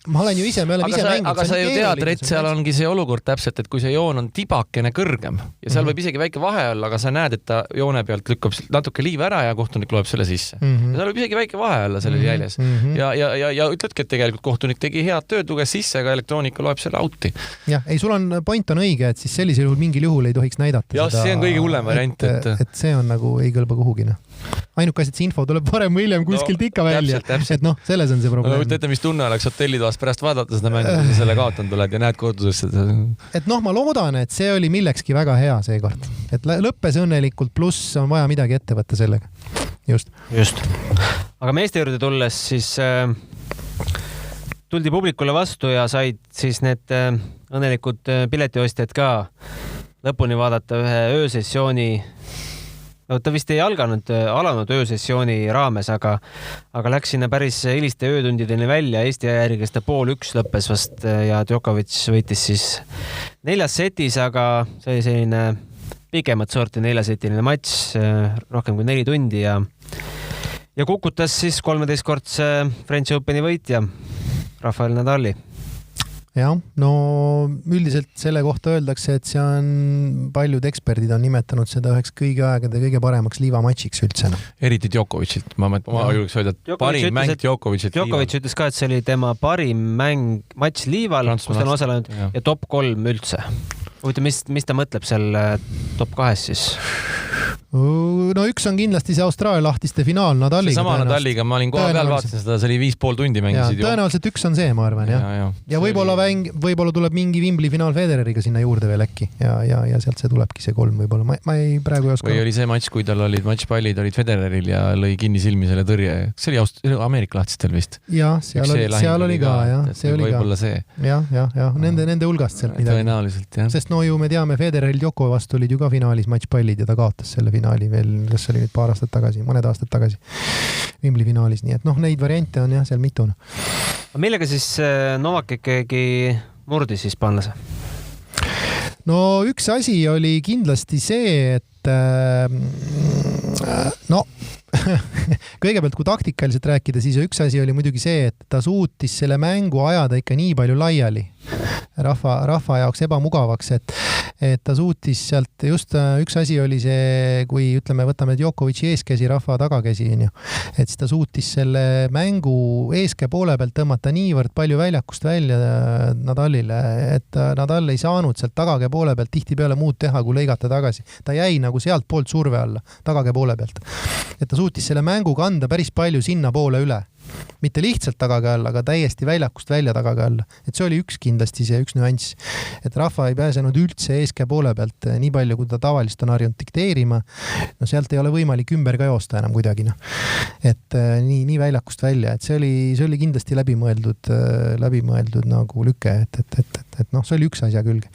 Ma olen ju ise, me oleme ise mänginud. Aga sa ju tead, Rett, seal ongi see olukord täpselt, et kui see joon on tibakene kõrgem ja seal võib isegi väike vahe olla, aga sa näed, et ta joone pealt lükkab natuke liiva ära ja kohtunik loeb selle sisse. Ja seal võib isegi väike vahe olla sellel jäljes. Ja ütledki, et tegelikult kohtunik tegi head tööd, luges sisse, aga elektroonika loeb selle outi. Jah, ei, sul on point on õige, et siis sellisel juhul mingil juhul ei tohiks näidata ja seda. See on kõige hullem variant. Et see on nagu ei kõlba kuhugina. Ainuke asi, et see info tuleb varem või hiljem kuskilt ikka välja. Et noh, selles on see probleem. Ütlete, mis tunne oleks hotellitoas pärast vaadata seda mängu, kui selle kaotanud tuled ja näed kordusesse. Et noh, ma loodan, et see oli millekski väga hea seekord. Et lõppes õnnelikult, pluss on vaja midagi ette võtta sellega. Just. Aga meeste juurde tulles siis tuldi publikule vastu ja said siis need õnnelikud piletiostjad ka lõpuni vaadata ühe öösessiooni. No ta vist ei alanud öösessiooni raames, aga läks sinna päris hiliste öötundideni välja. Eesti järgi ta 1:30 lõppes vast ja Djokovic võitis siis 4 setis, aga see oli selline pikemat sorti 4-setiline matš, rohkem kui 4 tundi ja kukutas siis 13-kordse French Openi võitja Rafael Nadali. Jah, no üldiselt selle kohta öeldakse, et see on paljud eksperdid on nimetanud seda üheks kõige aegade kõige paremaks liivamatšiks üldse. Eriti Djokovicit. Ma julgeks öelda, et parim mäng Djokovicit liival. Djokovic ütles ka, et see oli tema parim matš liival, kus ta on osalenud ja top 3 üldse. Huvitav, mis ta mõtleb seal top 2 siis? No üks on kindlasti see Austraalia lahtiste finaal Nadaliga. See sama Nadaliga, ma olin koha peal, vaatasin seda, see oli 5,5 tundi mängisid. Tõenäoliselt üks on see, ma arvan, jah. Ja võib-olla tuleb mingi Wimbledoni finaal Federeriga sinna juurde veel äkki ja sealt see tulebki see 3 võib-olla. Ma ei praegu ei oska. Või oli see matš, kui tal olid matšpallid olid Federeril ja lõi kinni silmi selle tõrje. See oli Ameerika lahtistel vist. Jah, seal oli ka, jah. See oli ka. See. Jah. Nende hulgast sealt midagi. Tõenäoliselt, jah. Sest no ju me teame, Federeril Djoko vastu olid ju ka finaalis matšpallid ja ta kaotas selle finaali veel, kas oli nüüd paar aastat tagasi, mõned aastad tagasi Wimbledoni finaalis, nii et noh, neid variante on jah seal mituna. Millega siis Novak ikkagi murdis hispaanlase? No üks asi oli kindlasti see, et kõigepealt kui taktikaliselt rääkida, siis üks asi oli muidugi see, et ta suutis selle mängu ajada ikka nii palju laiali rahva jaoks ebamugavaks, et ta suutis sealt just üks asi oli see, kui ütleme, võtame Djokovici eeskäsi, rahva tagakäsi, et siis ta suutis selle mängu eeskäe poole pealt tõmmata niivõrd palju väljakust välja Nadalile, et Nadal ei saanud sealt tagakäe poole pealt tihtipeale muud teha, kui lõigata tagasi. Ta jäi nagu sealt poolt surve alla, tagakäe poole pealt. Et ta suutis selle mängu kanda päris palju sinna poole üle. Mitte lihtsalt tagakäe alla, aga täiesti väljakust välja tagakäe alla. Et see oli kindlasti see üks nüanss, et rahva ei pääsenud üldse eeskäe poole pealt nii palju, kui ta tavalist on harjunud dikteerima. No sealt ei ole võimalik ümber ka joosta enam kuidagi. Et nii väljakust välja, et see oli kindlasti läbimõeldud nagu lüke, et noh, see oli üks asja külge.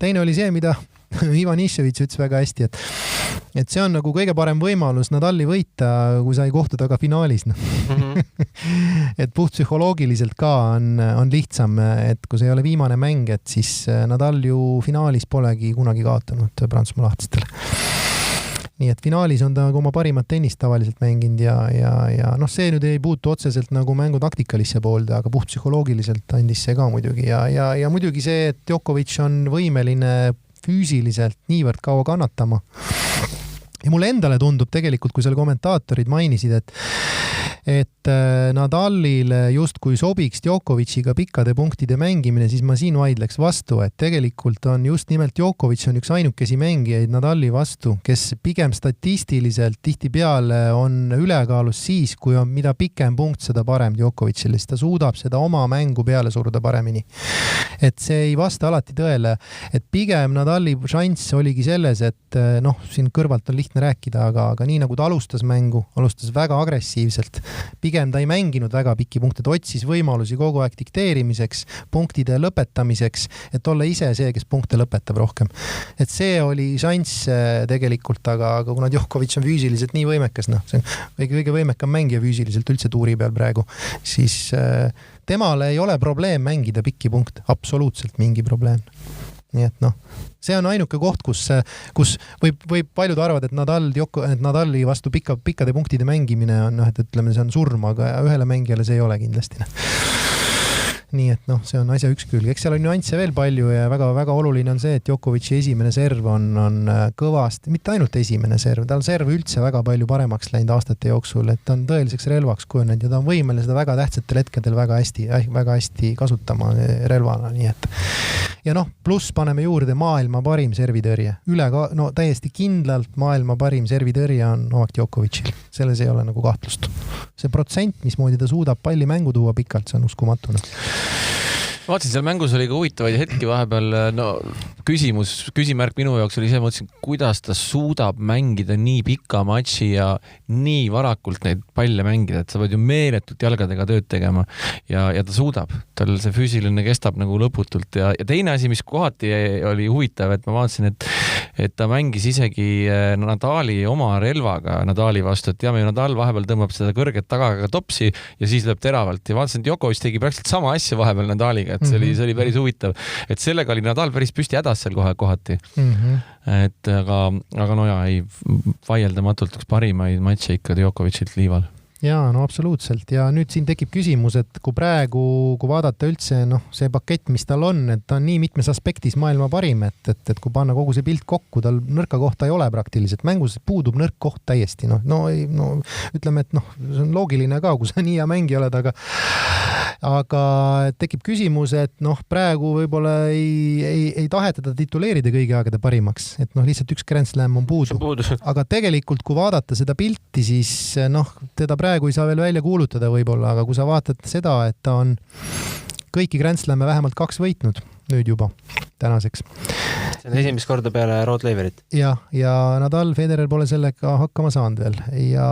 Teine oli see, mida Ivan Iševitš ütles väga hästi, et see on nagu kõige parem võimalus Nadali võita, kui sa ei kohtu taga finaalis. Et puht psühholoogiliselt ka on lihtsam, et kui see ei ole viimane mäng, et siis Nadal ju finaalis polegi kunagi kaotanud Prantsusmaa lahtistel. Nii et finaalis on ta oma parimat tennist tavaliselt mänginud ja noh, see nüüd ei puutu otseselt nagu mängu taktikalisse poolde, aga puht psühholoogiliselt andis see ka muidugi ja muidugi see, et Djokovic on võimeline füüsiliselt niivõrd kaua kannatama. Ja mulle endale tundub tegelikult, kui seal kommentaatorid mainisid, et Nadalile justkui sobiks Djokoviciga pikkade punktide mängimine, siis ma siin vaidleks vastu, et tegelikult on just nimelt Djokovic on üks ainukesi mängijaid Nadali vastu, kes pigem statistiliselt tihtipeale on ülekaalus siis, kui on mida pikem punkt, seda parem Djokovicile, siis ta suudab seda oma mängu peale suruda paremini. Et see ei vasta alati tõele, et pigem Nadali šanss oligi selles, et noh, siin kõrvalt on lihtne rääkida, aga nii nagu ta alustas mängu, alustas väga agressiivselt Pigem ta ei mänginud väga pikki punkte, ta otsis võimalusi kogu aeg dikteerimiseks, punktide lõpetamiseks, et olla ise see, kes punkte lõpetab rohkem. Et see oli šanss tegelikult, aga kuna Djokovic on füüsiliselt nii võimekas, see on kõige võimekam mängija füüsiliselt üldse tuuri peal praegu, siis temal ei ole probleem mängida pikki punkte, absoluutselt mingi probleem. Nii et see on ainuke koht, kus võib paljud arvad, et Nadali vastu pikkade punktide mängimine on, et ütleme, see on surm, aga ühele mängijale see ei ole kindlasti. Nii et see on asja üks külg. Eks seal on nüansse veel palju ja väga oluline on see, et Djokovic'i esimene serv on kõvasti, mitte ainult esimene serv, tal serv üldse väga palju paremaks läinud aastate jooksul, et ta on tõeliseks relvaks kujunenud ja ta on võimeline seda väga tähtsatel hetkedel väga hästi kasutama relvana, nii et ja pluss paneme juurde maailma parim servitõrje. Täiesti kindlalt maailma parim servitõrje on Novak Djokovic'il. Selles ei ole nagu kahtlust. See protsent, mismoodi ta suudab palli mängu tuua pikalt, see on uskumatuna. Vaatasin, seal mängus oli ka huvitavaid hetki vahepeal, küsimärk minu jaoks oli see, mõtlesin, kuidas ta suudab mängida nii pika matši ja nii varakult neid palle mängida, et sa võid ju meeletult jalgadega tööd tegema ja ta suudab. Tal see füüsiline kestab nagu lõputult ja teine asi, mis kohati oli huvitav, et ma vaatasin, et ta mängis isegi Nadali oma relvaga Nadali vastu, et teame, Nadal vahepeal tõmbab seda kõrget tagaga topsi ja siis lööb teravalt ja vaatasin, et Djokovic tegi praktiliselt sama asja vahepeal Nadaliga, et see oli päris huvitav, et sellega oli Nadal päris püsti hädas seal kohati. Et aga ei vaieldamatult üks parimaid matše ikka Djokovicilt liival. Jaa, absoluutselt. Ja nüüd siin tekib küsimus, et kui vaadata üldse see pakett, mis tal on, et ta on nii mitmes aspektis maailma parim, et kui panna kogu see pilt kokku, tal nõrka kohta ei ole praktiliselt. Mängus puudub nõrk koht täiesti. Ütleme, et see on loogiline ka, kui sa nii hea mängi oled, aga tekib küsimus, et praegu võib-olla ei taheta ta tituleerida kõigi aegade parimaks, et lihtsalt üks Grand Slam on puudu. Aga tegelikult, kui vaadata seda pilti, siis teda praegu ei saa veel välja kuulutada võib-olla, aga kui sa vaatad seda, et ta on kõiki Grand Slamme vähemalt 2 võitnud nüüd juba tänaseks. See on esimest korda peale Rod Laverit. Ja Nadal, Federer pole sellega hakkama saanud veel. Ja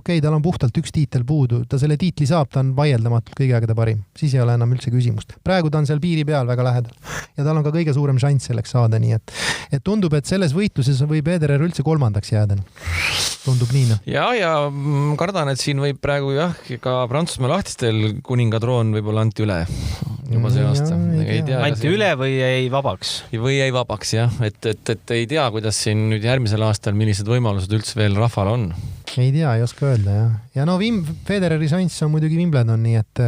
tal on puhtalt üks tiitel puudu. Ta selle tiitli saab, ta on vaieldamatult kõige aegade parim. Siis ei ole enam üldse küsimust. Praegu ta on seal piiri peal väga lähedal. Ja tal on ka kõige suurem šanss selleks saada, nii et tundub, et selles võitluses võib Federer üldse 3. jääda. Tundub nii. Ja kardan, et siin võib praegu ka Prantsusmaa lahtistel kuningatroon võib-olla anti üle juba see aasta. Anti üle või jäi vabaks? Või jäi vabaks, jah. Et ei tea, kuidas siin nüüd järgmisel aastal, millised võimalused üldse veel rahval on. Ei tea, ei oska öelda, jah. Ja Federeri šanss on muidugi Wimbledon, nii et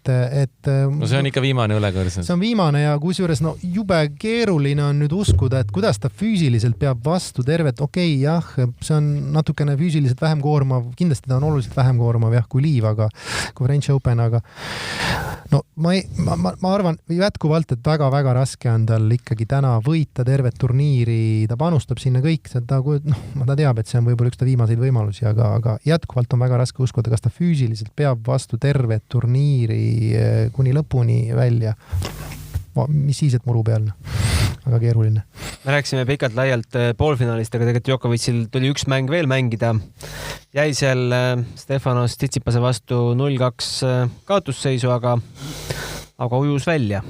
see on ikka viimane õlekõrs. See on viimane ja kusjuures jube keeruline on nüüd uskuda, et kuidas ta füüsiliselt peab vastu tervet. Jah, see on natukene füüsiliselt vähem koormav, kindlasti ta on oluliselt vähem koormav kui Liiv, kui French Open, aga ma arvan jätkuvalt, et väga-väga raske on tal ikkagi täna võita tervet turniiri, ta panustab sinna kõik, ta teab, et see on võib-olla üks ta viimaseid võimalusi, aga jätkuvalt on väga raske uskuda, kas ta füüsiliselt peab vastu tervet turniiri kuni lõpuni välja. Mis siis, et muru peal? Väga keeruline. Me rääksime pikalt laialt poolfinaalist, aga tegelikult Djokovicil tuli üks mäng veel mängida. Jäi seal Stefanos Tsitsipase vastu 0-2 kaotusseisu, aga ujus välja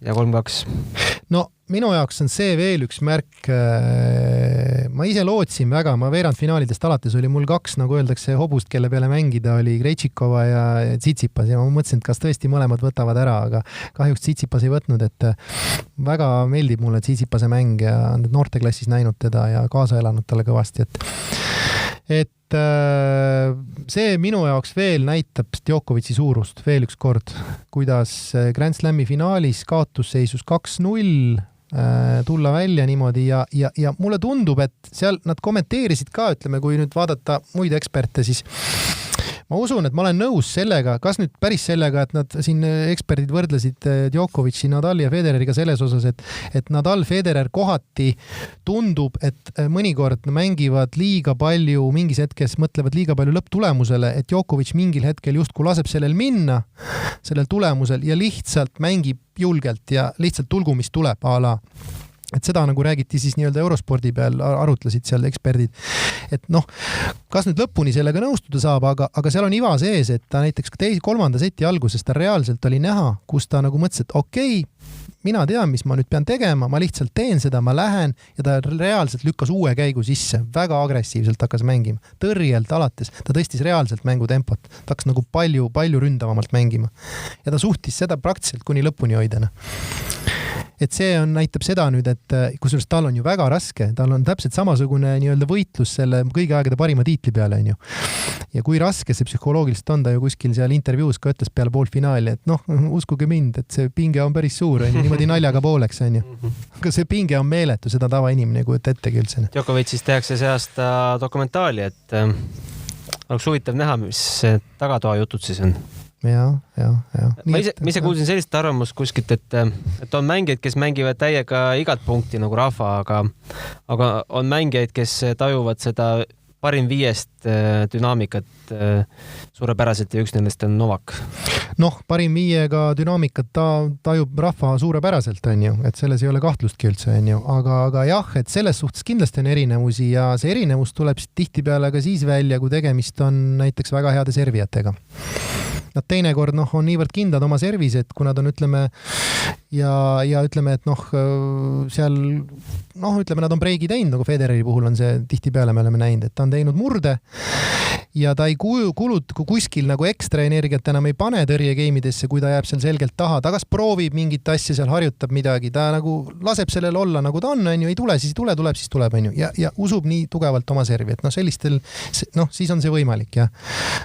ja 3-2. Minu jaoks on see veel üks märk. Ma ise lootsin väga, veerandfinaalidest alates oli mul 2, nagu öeldakse, hobust, kelle peale mängida oli Krejčikova ja Tsitsipas ja ma mõtlesin, et kas tõesti mõlemad võtavad ära, aga kahjuks Tsitsipas ei võtnud, et väga meeldib mulle Tsitsipase mäng ja noorteklassis näinud teda ja kaasa elanud talle kõvasti, et see minu jaoks veel näitab Djokovic'i suurust veel üks kord, kuidas Grand Slami finaalis kaotusseisus 2-0 tulla välja niimoodi ja mulle tundub, et seal nad kommenteerisid ka, ütleme, kui nüüd vaadata muid eksperte, siis ma usun, et ma olen nõus sellega, kas nüüd päris sellega, et nad siin eksperdid võrdlesid Djokovic'i, Nadali ja Federeriga selles osas, et Nadal, Federer kohati tundub, et mõnikord mängivad liiga palju, mingis hetkes mõtlevad liiga palju lõpptulemusele, et Djokovic mingil hetkel justkui laseb sellel minna, sellel tulemusel ja lihtsalt mängib julgelt ja lihtsalt tulgu, mis tuleb a la. et seda nagu räägiti siis nii-öelda Eurospordi peal, arutlesid seal eksperdid, et noh, kas nüüd lõpuni sellega nõustuda saab, aga seal on iva sees, et ta näiteks kolmanda seti alguses ta reaalselt oli näha, kus ta nagu mõtles, et okei, mina tean, mis ma nüüd pean tegema, ma lihtsalt teen seda, ma lähen ja ta reaalselt lükkas uue käigu sisse, väga agressiivselt hakkas mängima, tõrjelt alates, ta tõstis reaalselt mängutempot, ta hakkas nagu palju ründavamalt mängima ja ta suhtis seda praktiliselt kuni lõpuni hoidena. Et see näitab seda nüüd, et kusjuures tal on ju väga raske, tal on täpselt samasugune nii-öelda võitlus selle kõigi aegade parima tiitli peale, on ju. Ja kui raske see psühholoogiliselt on, ta ju kuskil seal intervjuus ka ütles peale poolfinaali, et noh, uskuge mind, et see pinge on päris suur, on ju, niimoodi naljaga pooleks, on ju. Aga see pinge on meeletu, seda tavainimene ei kujuta ettegi üldse. Djokovicist tehakse see aasta dokumentaali, et oleks huvitav näha, mis tagatoa jutud siis on. Ja. Ma ise kuulsin sellist arvamust kuskilt, et on mängijaid, kes mängivad täiega igat punkti nagu Rafa, aga on mängijaid, kes tajuvad seda parim viiest dünaamikat suurepäraselt ja üks nendest on Novak. Noh, parim viiega dünaamikat ta tajub Rafa suurepäraselt, on ju, et selles ei ole kahtlustki üldse, on ju, aga jah, et selles suhtes kindlasti on erinevusi ja see erinevus tuleb tihtipeale ka siis välja, kui tegemist on näiteks väga heade servijatega. Nad teinekord on niivõrd kindlad oma servis, et kui nad on, ütleme, ja ütleme, et seal, ütleme, nad on breigi teinud, nagu Federeri puhul on see tihtipeale me oleme näinud, et ta on teinud murde ja ta ei kulut kuskil nagu ekstra energiat enam ei pane tõrjegeimidesse, kui ta jääb seal selgelt taha. Ta kas proovib mingit asja, seal harjutab midagi, ta nagu laseb sellel olla, nagu ta on ju, ei tule, siis tuleb, on ju, ja usub nii tugevalt oma servi, et sellistel, siis on see võimalik, jah.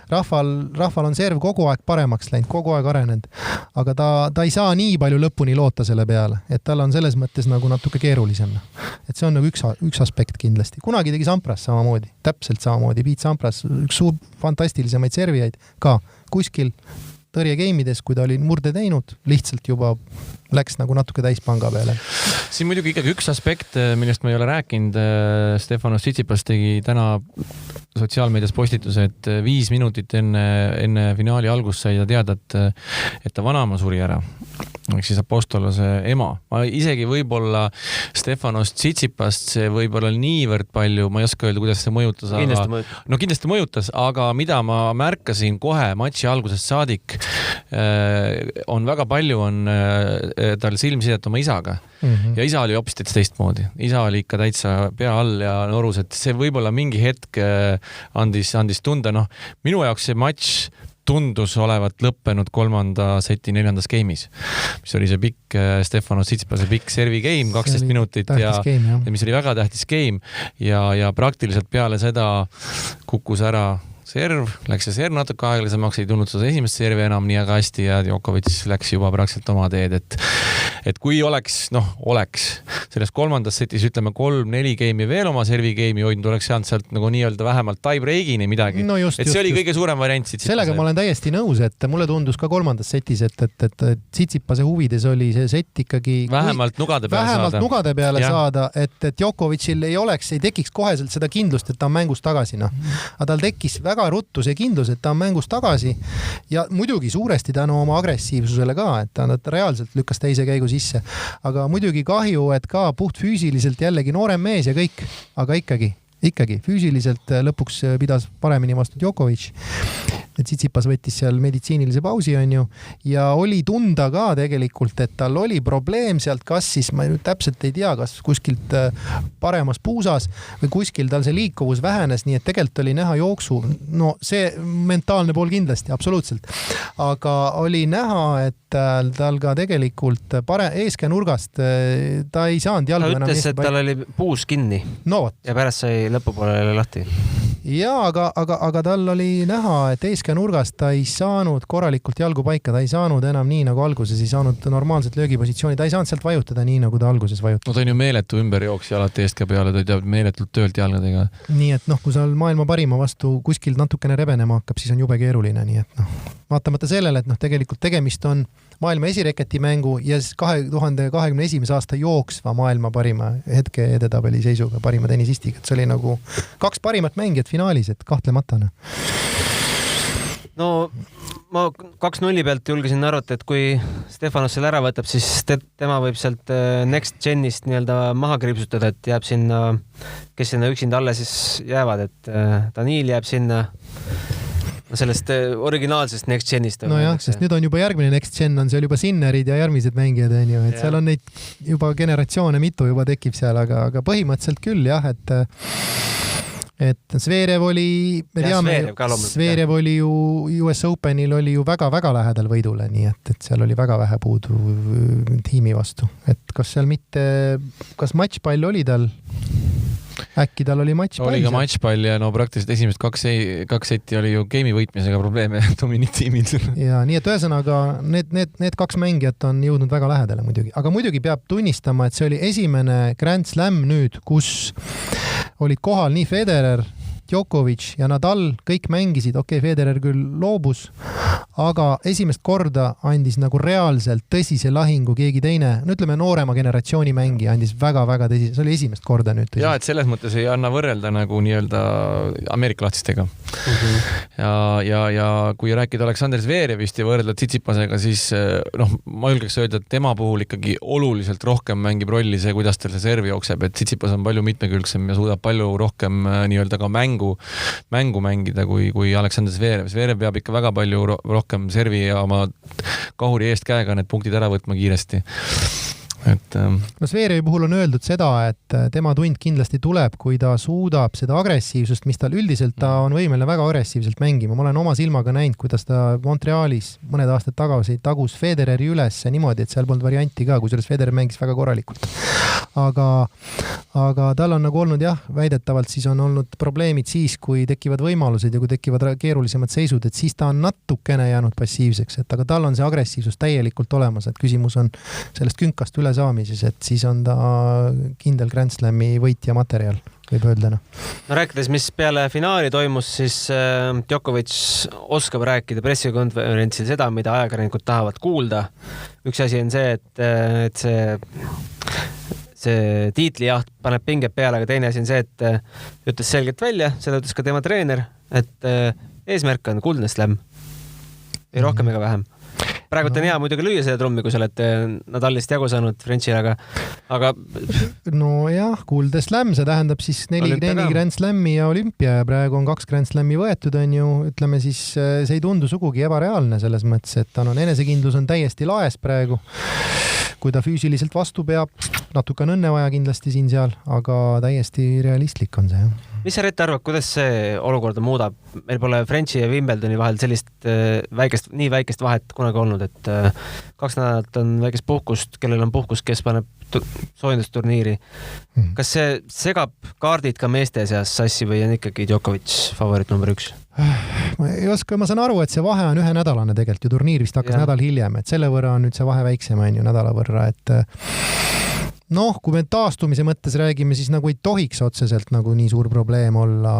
Rahval on serv kogu aeg paremaks läinud, kogu aeg arenenud, aga ta ei saa nii palju lõpuni loota selle peale, et tal on selles mõttes nagu natuke keerulisem. Et see on nagu üks aspekt kindlasti. Kunagi tegi Sampras samamoodi, täpselt samamoodi, Piet Sampras, üks suur fantastilisemaid servijaid ka kuskil tõrjegeimides, kui ta oli murde teinud, lihtsalt juba läks nagu natuke täispanga peale. Siin muidugi ikkagi üks aspekt, millest ma ei ole rääkinud, Stefanos Tsitsipas tegi täna sotsiaalmeedias postituse, et 5 minutit enne finaali algust sai ta teada, et ta vanaema suri ära. Ehk siis Apostolose ema. Ma isegi võib-olla Stefanos Tsitsipast see võib-olla niivõrd palju, ma ei oska öelda, kuidas see mõjutas. Kindlasti mõjutas, aga mida ma märkasin kohe matši algusest saadik, on väga palju tal silmsidet oma isaga. Ja isa oli hoopis teistmoodi. Isa oli ikka täitsa pea all ja norus, et see võib-olla mingi hetk andis tunda. Minu jaoks see matš tundus olevat lõppenud 3. seti 4. geimis, mis oli see pikk Stefanos Tsitsipase pikk servi game, 12 minutit ja mis oli väga tähtis game ja praktiliselt peale seda kukkus ära serv, läks see serv natuke aeglasemaks, ei tulnud seda esimest servi enam nii aga hästi ja Djokovic läks juba praktiliselt oma teed, et kui oleks selles 3. setis ütleme 3-4 game'i veel oma servi game'i hoidnud, oleks saanud sealt nagu nii-öelda vähemalt tie-breakini midagi. See oli kõige suurem variant Tsitsipase. Sellega ma olen täiesti nõus, et mulle tundus ka 3. setis, et Tsitsipase huvides oli see set ikkagi vähemalt nugade peale saada, et Djokovicil ei tekiks koheselt seda kindlust, et ta on mängus tagasi. Aga tal tekkis väga ruttu see kindlus, et ta on mängus tagasi ja muidugi suuresti tänu oma agressiivsusele ka, et ta reaalselt lükkas teise käigu sisse. Aga muidugi kahju, et ka puht füüsiliselt jällegi noorem mees ja kõik, aga ikkagi füüsiliselt lõpuks pidas paremini vastu Djokovic. Tsitsipas võttis seal meditsiinilise pausi, on ju, ja oli tunda ka tegelikult, et tal oli probleem sealt, kas siis, ma nüüd täpselt ei tea, kas kuskilt paremas puusas või kuskil tal see liikuvus vähenes, nii et tegelikult oli näha jooksu, see mentaalne pool kindlasti, absoluutselt. Aga oli näha, et tal ka tegelikult eeskäe nurgast ta ei saanud jalgu enam. Ta ütles, et tal oli puus kinni ja pärast sai lõpupoole lahti. Jaa, aga tal oli näha, et eeskäe nurgast ta ei saanud korralikult jalgu paika, ta ei saanud enam nii nagu alguses, ei saanud normaalset löögipositsiooni, ta ei saanud sealt vajutada nii nagu ta alguses vajutada. Ta on ju meeletu ümberjooks ja alati eeskäe peale, ta teab meeletult töölt jalgadega. Nii et kui sa maailma parima vastu kuskil natukene rebenema hakkab, siis on jube keeruline, nii et vaatamata sellele, et tegelikult tegemist on maailma esireketi mängu ja 2021. aasta jooksva maailma parima hetke edetabeli seisuga parima tennisistiga, et see oli nagu 2 parimat mängijat finaalis, et kahtlemata. no ma 2-0 pealt julgesin arvata, et kui Stefanos selle ära võtab, siis tema võib sealt Next Genist nii-öelda maha kriipsutada, et jääb sinna, kes sinna üksinda alle siis jäävad, et Daniil jääb sinna sellest originaalsest Next Genist. No jah, sest nüüd on juba järgmine Next Gen, on seal juba Sinnerid ja järgmised mängijad, on ju, et seal on neid juba generatsioone mitu juba tekib seal, aga põhimõtteliselt küll jah, et Zverev oli, me teame, Zverev oli ju US Openil oli ju väga-väga lähedal võidule, nii et seal oli väga vähe puudu tiimi vastu, et kas seal mitte, kas matšpall oli tal? Äkki tal oli matšpall? Oli ka matšpall ja no praktiliselt esimesed kaks setti oli ju game'i võitmisega probleeme Dominic tiimil. Ja nii, et ühesõnaga need kaks mängijat on jõudnud väga lähedale muidugi, aga muidugi peab tunnistama, et see oli esimene Grand Slam nüüd, kus olid kohal nii Federer, Djokovic ja Nadal, kõik mängisid, Federer küll loobus, aga esimest korda andis nagu reaalselt tõsise lahingu keegi teine, no ütleme noorema generatsiooni mängija andis väga-väga tõsise, see oli esimest korda nüüd tõsise. Ja, et selles mõttes ei anna võrrelda nagu nii-öelda Ameerika lahtistega. Ja kui rääkida Aleksander Zverevist ja võrrelda Tsitsipasega, siis ma julgeks öelda, et tema puhul ikkagi oluliselt rohkem mängib rolli see, kuidas tal see servi jookseb, et Tsitsipas on palju mitmekülgsem ja suudab palju rohkem nii-öelda ka mängu mängida kui Aleksander Zverev. Zverev peab ikka väga palju rohkem servi ja oma kahuri eest käega need punktid ära võtma kiiresti. No Zverevi puhul on öeldud seda, et tema tund kindlasti tuleb, kui ta suudab seda agressiivsust, mis tal üldiselt ta on võimeline väga agressiivselt mängima. Ma olen oma silmaga näinud, kuidas ta Montrealis mõned aastad tagasi tagus Federeri üles niimoodi, et seal polnud varianti ka, kusjuures Federer mängis väga korralikult. Aga tal on nagu olnud jah, väidetavalt siis on olnud probleemid siis, kui tekivad võimalused ja kui tekivad keerulisemad seisud, et siis ta on natukene jäänud passiivseks, et aga tal on see agressiivsus täielikult olemas, et küsimus on sellest künkast üle saamises, et siis on ta kindel Grand Slami võitja materjal, võib öelda. No rääkides, mis peale finaali toimus, siis Djokovic oskab rääkida pressikonverentsil seda, mida ajakirjanikud tahavad kuulda. Üks asi on see, et see tiitlijaht paneb pinged peale, aga teine asi on see, et ütles selgelt välja, seda ütles ka tema treener, et eesmärk on kuldne slam. Ei rohkem ega vähem. Praegu on hea muidugi lüüa selle trummi, kui sa oled Nadalist jagu saanud Frenchile, aga... No jah, kuulde slam, see tähendab siis 4 Grand Slami ja olümpia ja praegu on 2 Grand Slami võetud, on ju, ütleme siis, see ei tundu sugugi ebareaalne selles mõttes, et tal on enesekindlus on täiesti laes praegu. Kui ta füüsiliselt vastu peab, natuke on õnne vaja kindlasti siin-seal, aga täiesti realistlik on see. Mis sa Rett arvad, kuidas see olukorda muudab? Meil pole Frenchi ja Wimbledoni vahel sellist nii väikest vahet kunagi olnud, et 2 nädalat on väikest puhkust, kellel on puhkus, kes paneb soojendusturniiri. Kas see segab kaardid ka meeste seas sassi või on ikkagi Djokovic favorit number 1? Ma ei oska, ma saan aru, et see vahe on 1 nädalane tegelikult ju turniir vist hakkas nädal hiljem, et selle võrra on nüüd see vahe väiksem on ju nädala võrra, et kui me taastumise mõttes räägime, siis nagu ei tohiks otseselt nagu nii suur probleem olla.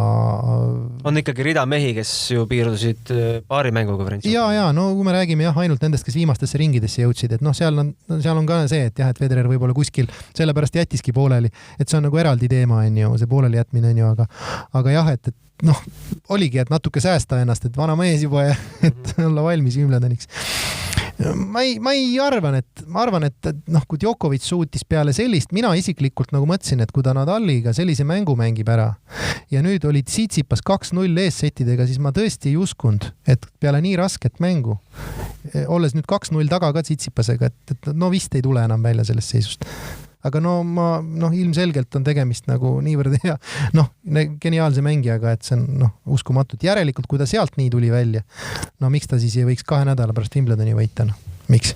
On ikkagi rida mehi, kes ju piirdusid paari mänguga Frenchi. Ja, no kui me räägime ainult nendest, kes viimastesse ringidesse jõudsid, et seal on ka see, et jah, et Federer võib-olla kuskil sellepärast jättiski pooleli, et see on nagu eraldi teema, on ju, see pooleli jätmine on ju, aga jah, et oligi, et natuke säästa ennast, et vana mees juba ja et olla valmis Wimbledoniks. Ma arvan, et kui Djokovic suutis peale sellist, mina isiklikult nagu mõtlesin, et kui ta Nadaliga sellise mängu mängib ära ja nüüd oli Tsitsipas 2-0 eessettidega, siis ma tõesti ei uskunud, et peale nii rasket mängu, olles nüüd 2-0 taga ka Tsitsipasega, et vist ei tule enam välja sellest seisust. Aga ilmselgelt on tegemist nagu niivõrd hea, geniaalse mängijaga, et see on uskumatut. Järelikult, kui ta sealt nii tuli välja, miks ta siis ei võiks 2 nädala pärast Wimbledoni võita? Miks?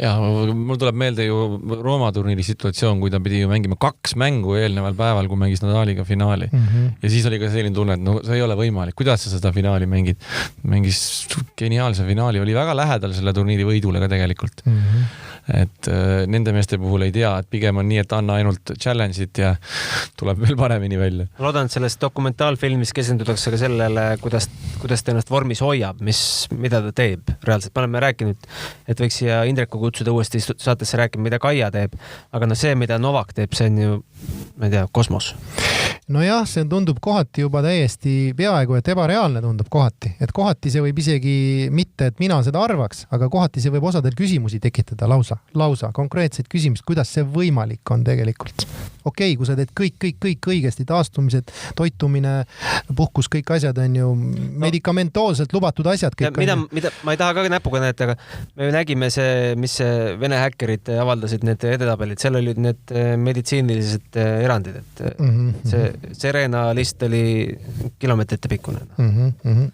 Ja mul tuleb meelde ju Rooma turniiri situatsioon, kui ta pidi ju mängima 2 mängu eelneval päeval, kui mängis Nadaliga finaali. Ja siis oli ka selline tunne, et see ei ole võimalik. Kuidas sa seda finaali mängid? Mängis geniaalse finaali, oli väga lähedal selle turniiri võidule ka tegelikult. Et nende meeste puhul ei tea, et pigem on nii, et anna ainult challenge'it ja tuleb veel paremini välja. Loodan, et selles dokumentaalfilmis keskendutakse ka sellele, kuidas ta ennast vormis hoiab, mida ta teeb reaalselt. Me oleme rääkinud, et võiks siia Indreku kutsuda uuesti saatesse rääkima, mida Kaia teeb, aga see, mida Novak teeb, see on ju, ma ei tea, kosmos. Nojah, see tundub kohati juba täiesti peaaegu, et ebareaalne tundub kohati. Et kohati see võib isegi mitte, et mina seda arvaks, aga kohati see võib osadel küsimusi tekitada lausa konkreetseid küsimust, kuidas see võimalik on tegelikult. Okei, kui sa teed kõik õigesti, taastumised, toitumine, puhkus, kõik asjad on ju medikamentoolselt lubatud asjad. Mida, ma ei taha ka näpuga näete, aga me nägime see, mis Vene häkkerid avaldasid need edetabelid, seal olid need meditsiinilised erandid, et see Serena list oli kilomeetrite pikkune.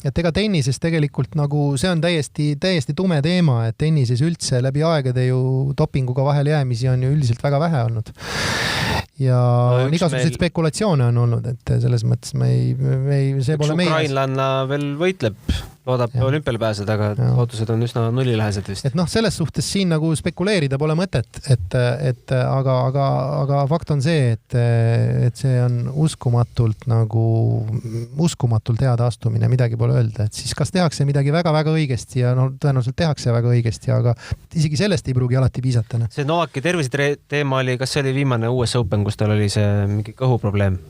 Et ega tennises tegelikult nagu see on täiesti tume teema, et tennises üldse läbi aegade ju dopinguga vahel jäämisi on ju üldiselt väga vähe olnud. Ja igasuguseid spekulatsioone on olnud, et selles mõttes see pole meie. Ukrainlanna veel võitleb, loodab olümpiale pääseda, aga ootused on üsna nullilähesed vist. Et selles suhtes siin nagu spekuleerida pole mõtet, aga fakt on see, et see on uskumatult hea taastumine, midagi pole öelda, et siis kas tehakse midagi väga-väga õigesti ja tõenäoliselt tehakse väga õigesti, aga isegi sellest ei pruugi alati piisata. See Novaki tervise teema oli, kas see oli viimane US Open, kus tal oli see mingi kõhuprobleem,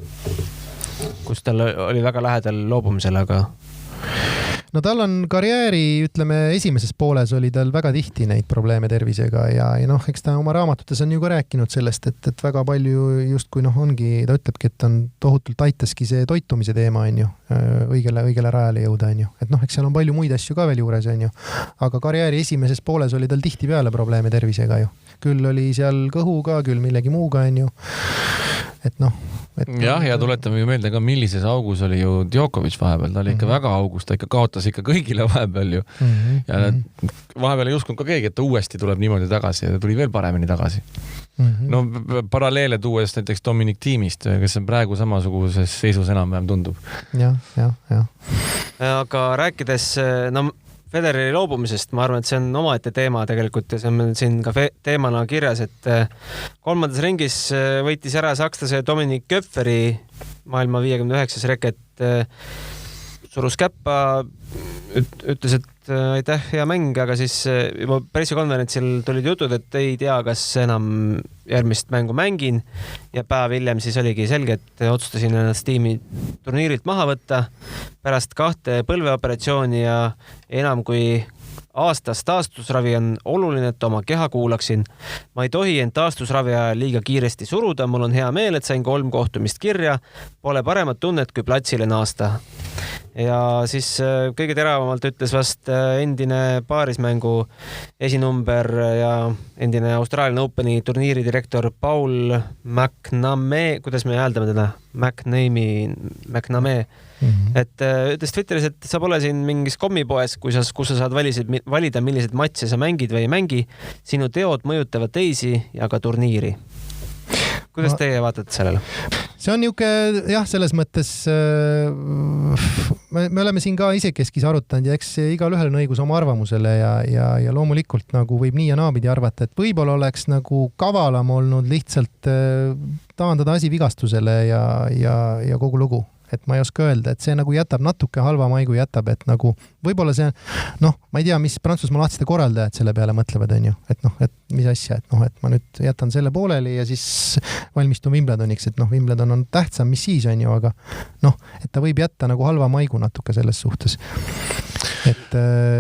kus tal oli väga lähedal loobumisele, aga no tal on karjääri, ütleme, esimeses pooles oli tal väga tihti neid probleeme tervisega ja eks ta oma raamatutes on ju ka rääkinud sellest, et väga palju justkui ongi, ta ütlebki, et on tohutult aitaski see toitumise teema on ju, õigele rajale jõuda on ju. Et eks seal on palju muid asju ka veel juures on ju, aga karjääri esimeses pooles oli tal tihti peale probleeme tervisega ju. Küll oli seal kõhuga, küll millegi muuga on ju. Et ja tuletame ju meelde ka, millises augus oli ju Djokovic vahepeal, ta oli ikka väga augus, ta ikka kaotas ikka kõigile vahepeal ju. Ja vahepeal ei uskunud ka keegi, et ta uuesti tuleb niimoodi tagasi ja ta tuli veel paremini tagasi. No paralleele tuues näiteks Dominic Thiemist, kes on praegu samasuguses seisus enam-vähem tundub. Ja. Aga rääkides, Federeri loobumisest, ma arvan, et see on omaette teema tegelikult ja see on siin ka teemana kirjas, et kolmandas ringis võitis ära sakslase Dominik Köpferi maailma 59. reket, surus käppa, ütles, et aitäh, hea mäng, aga siis juba pressikonverentsil tulid jutud, et ei tea, kas enam järgmist mängu mängin ja päev hiljem siis oligi selge, et otsustasin ennast tiimi turniirilt maha võtta pärast 2 põlveoperatsiooni ja enam kui aastas taastusravi on oluline, et oma keha kuulaksin. Ma ei tohi end taastusravi ajal liiga kiiresti suruda, mul on hea meel, et sain 3 kohtumist kirja, pole paremat tunnet kui platsile naasta. Ja siis kõige teravamalt ütles vast endine paarismängu esinumber ja endine Australian Openi turniiri direktor Paul McNamee, kuidas me hääldame teda? McNamee. Et ütles Twitteris, et sa pole siin mingis kommipoes, kus sa saad valida, millised matse sa mängid või ei mängi. Sinu teod mõjutavad teisi ja ka turniiri. Kuidas teie vaatate sellele? See on niisugune, selles mõttes me oleme siin ka isekeskis arutanud ja eks igal ühel on õigus oma arvamusele ja loomulikult nagu võib nii ja naapidi arvata, et võib-olla oleks nagu kavalam olnud lihtsalt taandada asi vigastusele ja kogu lugu. Et ma ei oska öelda, et see nagu jätab natuke halva maigu jätab, et nagu võib-olla see, ma ei tea, mis Prantsusmaa lahtiste korraldajad selle peale mõtlevad, on ju, et mis asja, et ma nüüd jätan selle pooleli ja siis valmistun Wimbledoniks, et Wimbledon on tähtsam, mis siis on ju, aga et ta võib jätta nagu halva maigu natuke selles suhtes. Et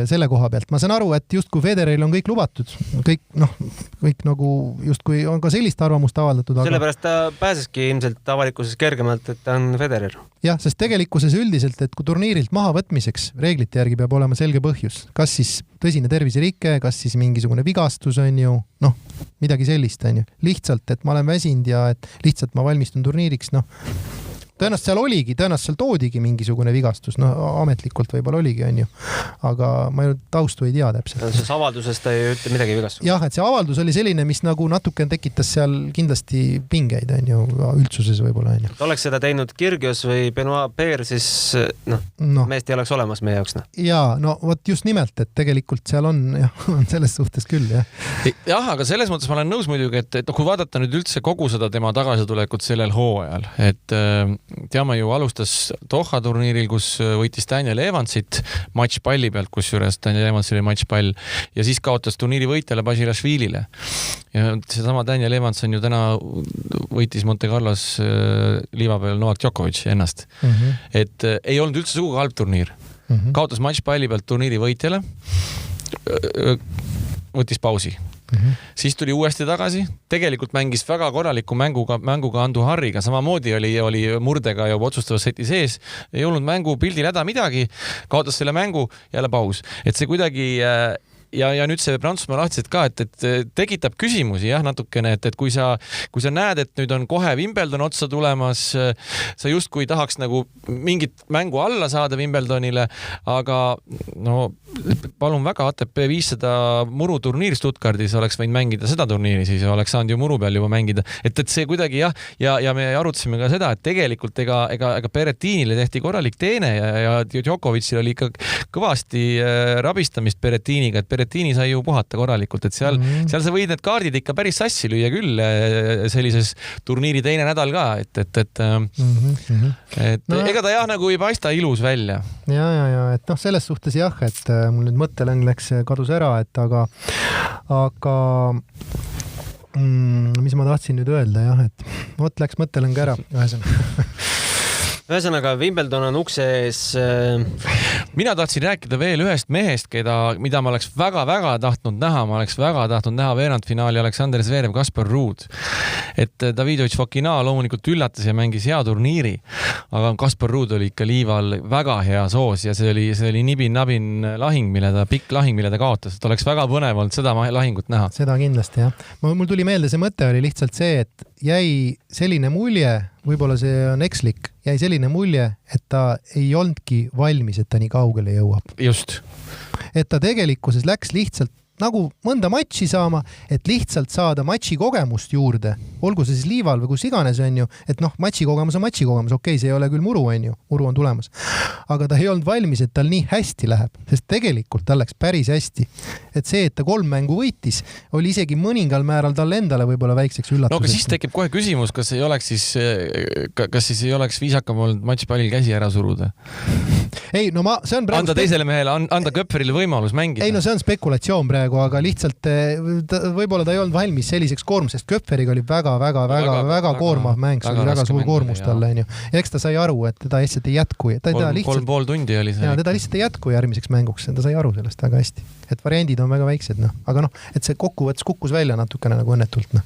selle koha pealt ma saan aru, et justkui Federeril on kõik lubatud, kõik nagu justkui on ka sellist arvamust avaldatud. Sellepärast ta pääseski ilmselt avalikkuses kergemalt, et ta on Federer. Jah, sest tegelikkuses üldiselt, et kui turniirilt maha võtmiseks reeglite järgi peab olema selge põhjus, kas siis tõsine terviserike, kas siis mingisugune vigastus on ju, midagi sellist on ju. Lihtsalt, et ma olen väsinud ja et lihtsalt ma valmistun turniiriks, tõenäoliselt seal toodigi mingisugune vigastus, ametlikult võib-olla oligi, on ju. Aga ma ju taustu ei tea täpselt. Selles avalduses ta ei ütle midagi vigastust. Jah, et see avaldus oli selline, mis nagu natuke tekitas seal kindlasti pingeid, on ju, üldsuses võib-olla, on ju. Oleks seda teinud Kyrgios või Benoit Paire, siis meest ei oleks olemas meie jaoks. Jaa, vot just nimelt, et tegelikult seal on selles suhtes küll, jah. Jah, aga selles mõttes ma olen nõus muidugi, et kui vaadata nüüd üldse kogu seda tema tagasitulekut sellel hooajal, et teame ju alustas Doha turniiril, kus võitis Daniel Evansit matšpalli pealt, kus juures Daniel Evans oli matšpall ja siis kaotas turniiri võitjale Basilashvilile. ja seesama Daniel Evans on ju täna võitis Monte Carlos liiva peal Novak Djokovic ennast. Et ei olnud üldse sugugi halb turniir. Kaotas matšpalli pealt turniiri võitjale, võttis pausi. Siis tuli uuesti tagasi, tegelikult mängis väga korraliku mänguga Andu Harriga, samamoodi oli murdega juba otsustavas seti sees, ei olnud mängu pildil häda midagi, kaotas selle mängu, jälle paus. Et see kuidagi ja nüüd see Prantsusmaa lahtised ka, et tekitab küsimusi jah, natukene, et kui sa näed, et nüüd on kohe Wimbledon otsa tulemas, sa justkui tahaks nagu mingit mängu alla saada Wimbledonile, aga no palun väga, ATP 500 muruturniir Stuttgardis oleks võinud mängida seda turniiri, siis oleks saanud ju muru peal juba mängida, et see kuidagi jah, ja me arutasime ka seda, et tegelikult ega Berrettinile tehti korralik teene ja Djokovicil oli ikka kõvasti rabistamist Berrettiniga, et Berrettini sai ju puhata korralikult, et seal sa võid need kaardid ikka päris sassi lüüa küll sellises turniiri teine nädal ka, et ega ta jah nagu ei paista ilus välja. Ja, et noh, selles suhtes jah, et mul nüüd mõttelõng kadus ära, et aga mis ma tahtsin nüüd öelda jah, et läks mõttelõng ära Ühesõnaga, Wimbledon on ukse ees. Mina tahtsin rääkida veel ühest mehest, mida ma oleks väga-väga tahtnud näha. Ma oleks väga tahtnud näha veerandfinaali Aleksander Zverev, Kaspar Ruud. Et Davidovich Fokina loomulikult üllatas ja mängis hea turniiri, aga Kaspar Ruud oli ikka liival väga hea soos ja see oli nibin-nabin pikk lahing, mille ta kaotas. Et oleks väga põnev olnud seda lahingut näha. Seda kindlasti, jah. Mul tuli meelde, see mõte oli lihtsalt see, et jäi selline mulje, võib-olla see on ekslik, jäi selline mulje, et ta ei olnudki valmis, et ta nii kaugele jõuab. Just. Et ta tegelikkuses läks lihtsalt nagu mõnda matši saama, et lihtsalt saada matši kogemust juurde, olgu see siis liival või kus iganes on ju, et noh, matši kogemus on matši kogemus, okei, see ei ole küll muru on ju, muru on tulemas. Aga ta ei olnud valmis, et tal nii hästi läheb, sest tegelikult tal läks päris hästi. Et see, et ta 3 mängu võitis, oli isegi mõningal määral tal endale võib-olla väikseks üllatuseks. No aga siis tekib kohe küsimus, kas siis ei oleks viisakam olnud matšpallil käsi ära suruda? Ei, no see on praegu... Anda teisele mehele, anda Köpferile võimalus mängida. Ei, no see on spekulatsioon praegu, aga lihtsalt võib-olla ta ei olnud valmis selliseks koormus, sest Köpferiga oli väga koormav mäng, see oli väga suur koormus talle, on ju. Ja eks ta sai aru, et teda lihtsalt ei jätku. 3,5 tundi oli see. Ja teda lihtsalt ei jätku järgmiseks mänguks, ta sai aru sellest väga hästi. Et variandid on väga väiksed, noh. Aga noh, et see kokkuvõttes kukkus välja natukene nagu õnnetult, noh.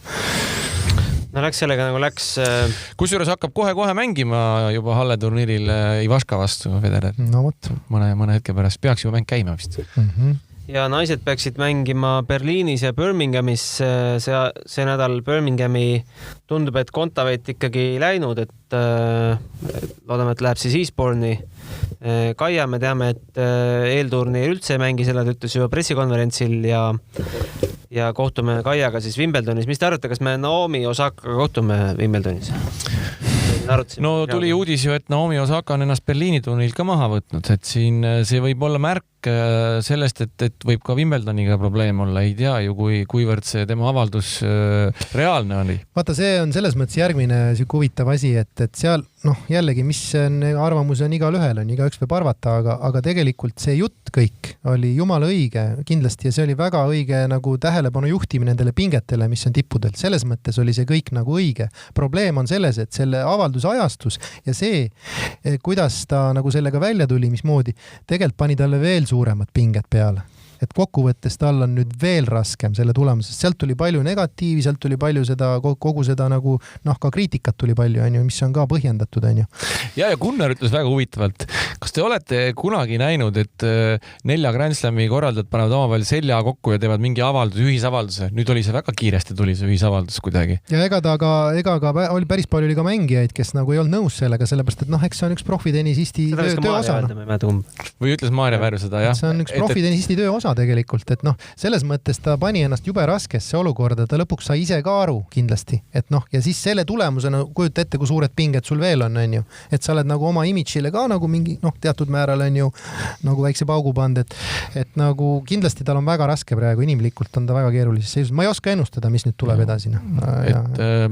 No läks sellega nagu läks... Kusjuures hakkab kohe mängima juba Halle turniiril Ivaška vastu Federer. No võt. Mõne hetke pärast peaks juba mäng käima vist. Ja naised peaksid mängima Berliinis ja Birminghamis. See nädal Birminghami tundub, et Kontaveit ikkagi läinud, et loodame, et läheb siis Eastbourne'i. Kaia, me teame, et eelturniir üldse ei mängi, selle ütles juba pressikonverentsil ja kohtume Kaiaga siis Wimbledonis. Mis te arvate, kas me Naomi Osakaga kohtume Wimbledonis? No tuli uudis ju, et Naomi Osaka on ennast Berliini turniil ka maha võtnud, et siin see võib olla märk sellest, et võib ka Wimbledoniga probleem olla, ei tea ju, kuivõrd see tema avaldus reaalne oli. Vaata, see on selles mõttes järgmine huvitav asi, et seal, noh, jällegi, mis arvamus on igal ühel, on igaüks võib arvata, aga tegelikult see jutt kõik oli jumala õige kindlasti ja see oli väga õige nagu tähelepanu juhtimine nendele pingetele, mis on tippudelt. Selles mõttes oli see kõik nagu õige. Probleem on selles, et selle avalduse ajastus ja see, kuidas ta nagu sellega välja tuli, mismoodi, tegelikult pani talle veel suuremad pinged peale. Et kokkuvõttes tal on nüüd veel raskem selle tulemusest. Sealt tuli palju negatiivi, sealt tuli palju seda, kogu seda nagu, noh, ka kriitikat tuli palju, on ju, mis on ka põhjendatud, on ju. Ja Gunnar ütles väga huvitavalt. Kas te olete kunagi näinud, et 4 Grand Slami korraldajad panevad omavahel selja kokku ja teevad mingi ühisavalduse? Nüüd oli see väga kiiresti tuli see ühisavaldus kuidagi. Ja ega ka oli päris palju oli ka mängijaid, kes nagu ei olnud nõus sellega, sellepärast, et noh, eks see on üks profitenisisti töö osa. Või ütles Maarja Vääru seda, jah? See on üks profitenisisti töö osa tegelikult, et noh, selles mõttes ta pani ennast jube raskesse olukorda, ta lõpuks sai ise ka aru kindlasti, et noh, ja siis selle tulemusena kujuta ette, kui suured pinged sul veel on ju, et sa oled nagu oma imidžile ka nagu mingi, noh, teatud määral on ju nagu väikse paugu pand, et nagu kindlasti tal on väga raske praegu, inimlikult on ta väga keerulises seisus. Ma ei oska ennustada, mis nüüd tuleb edasi.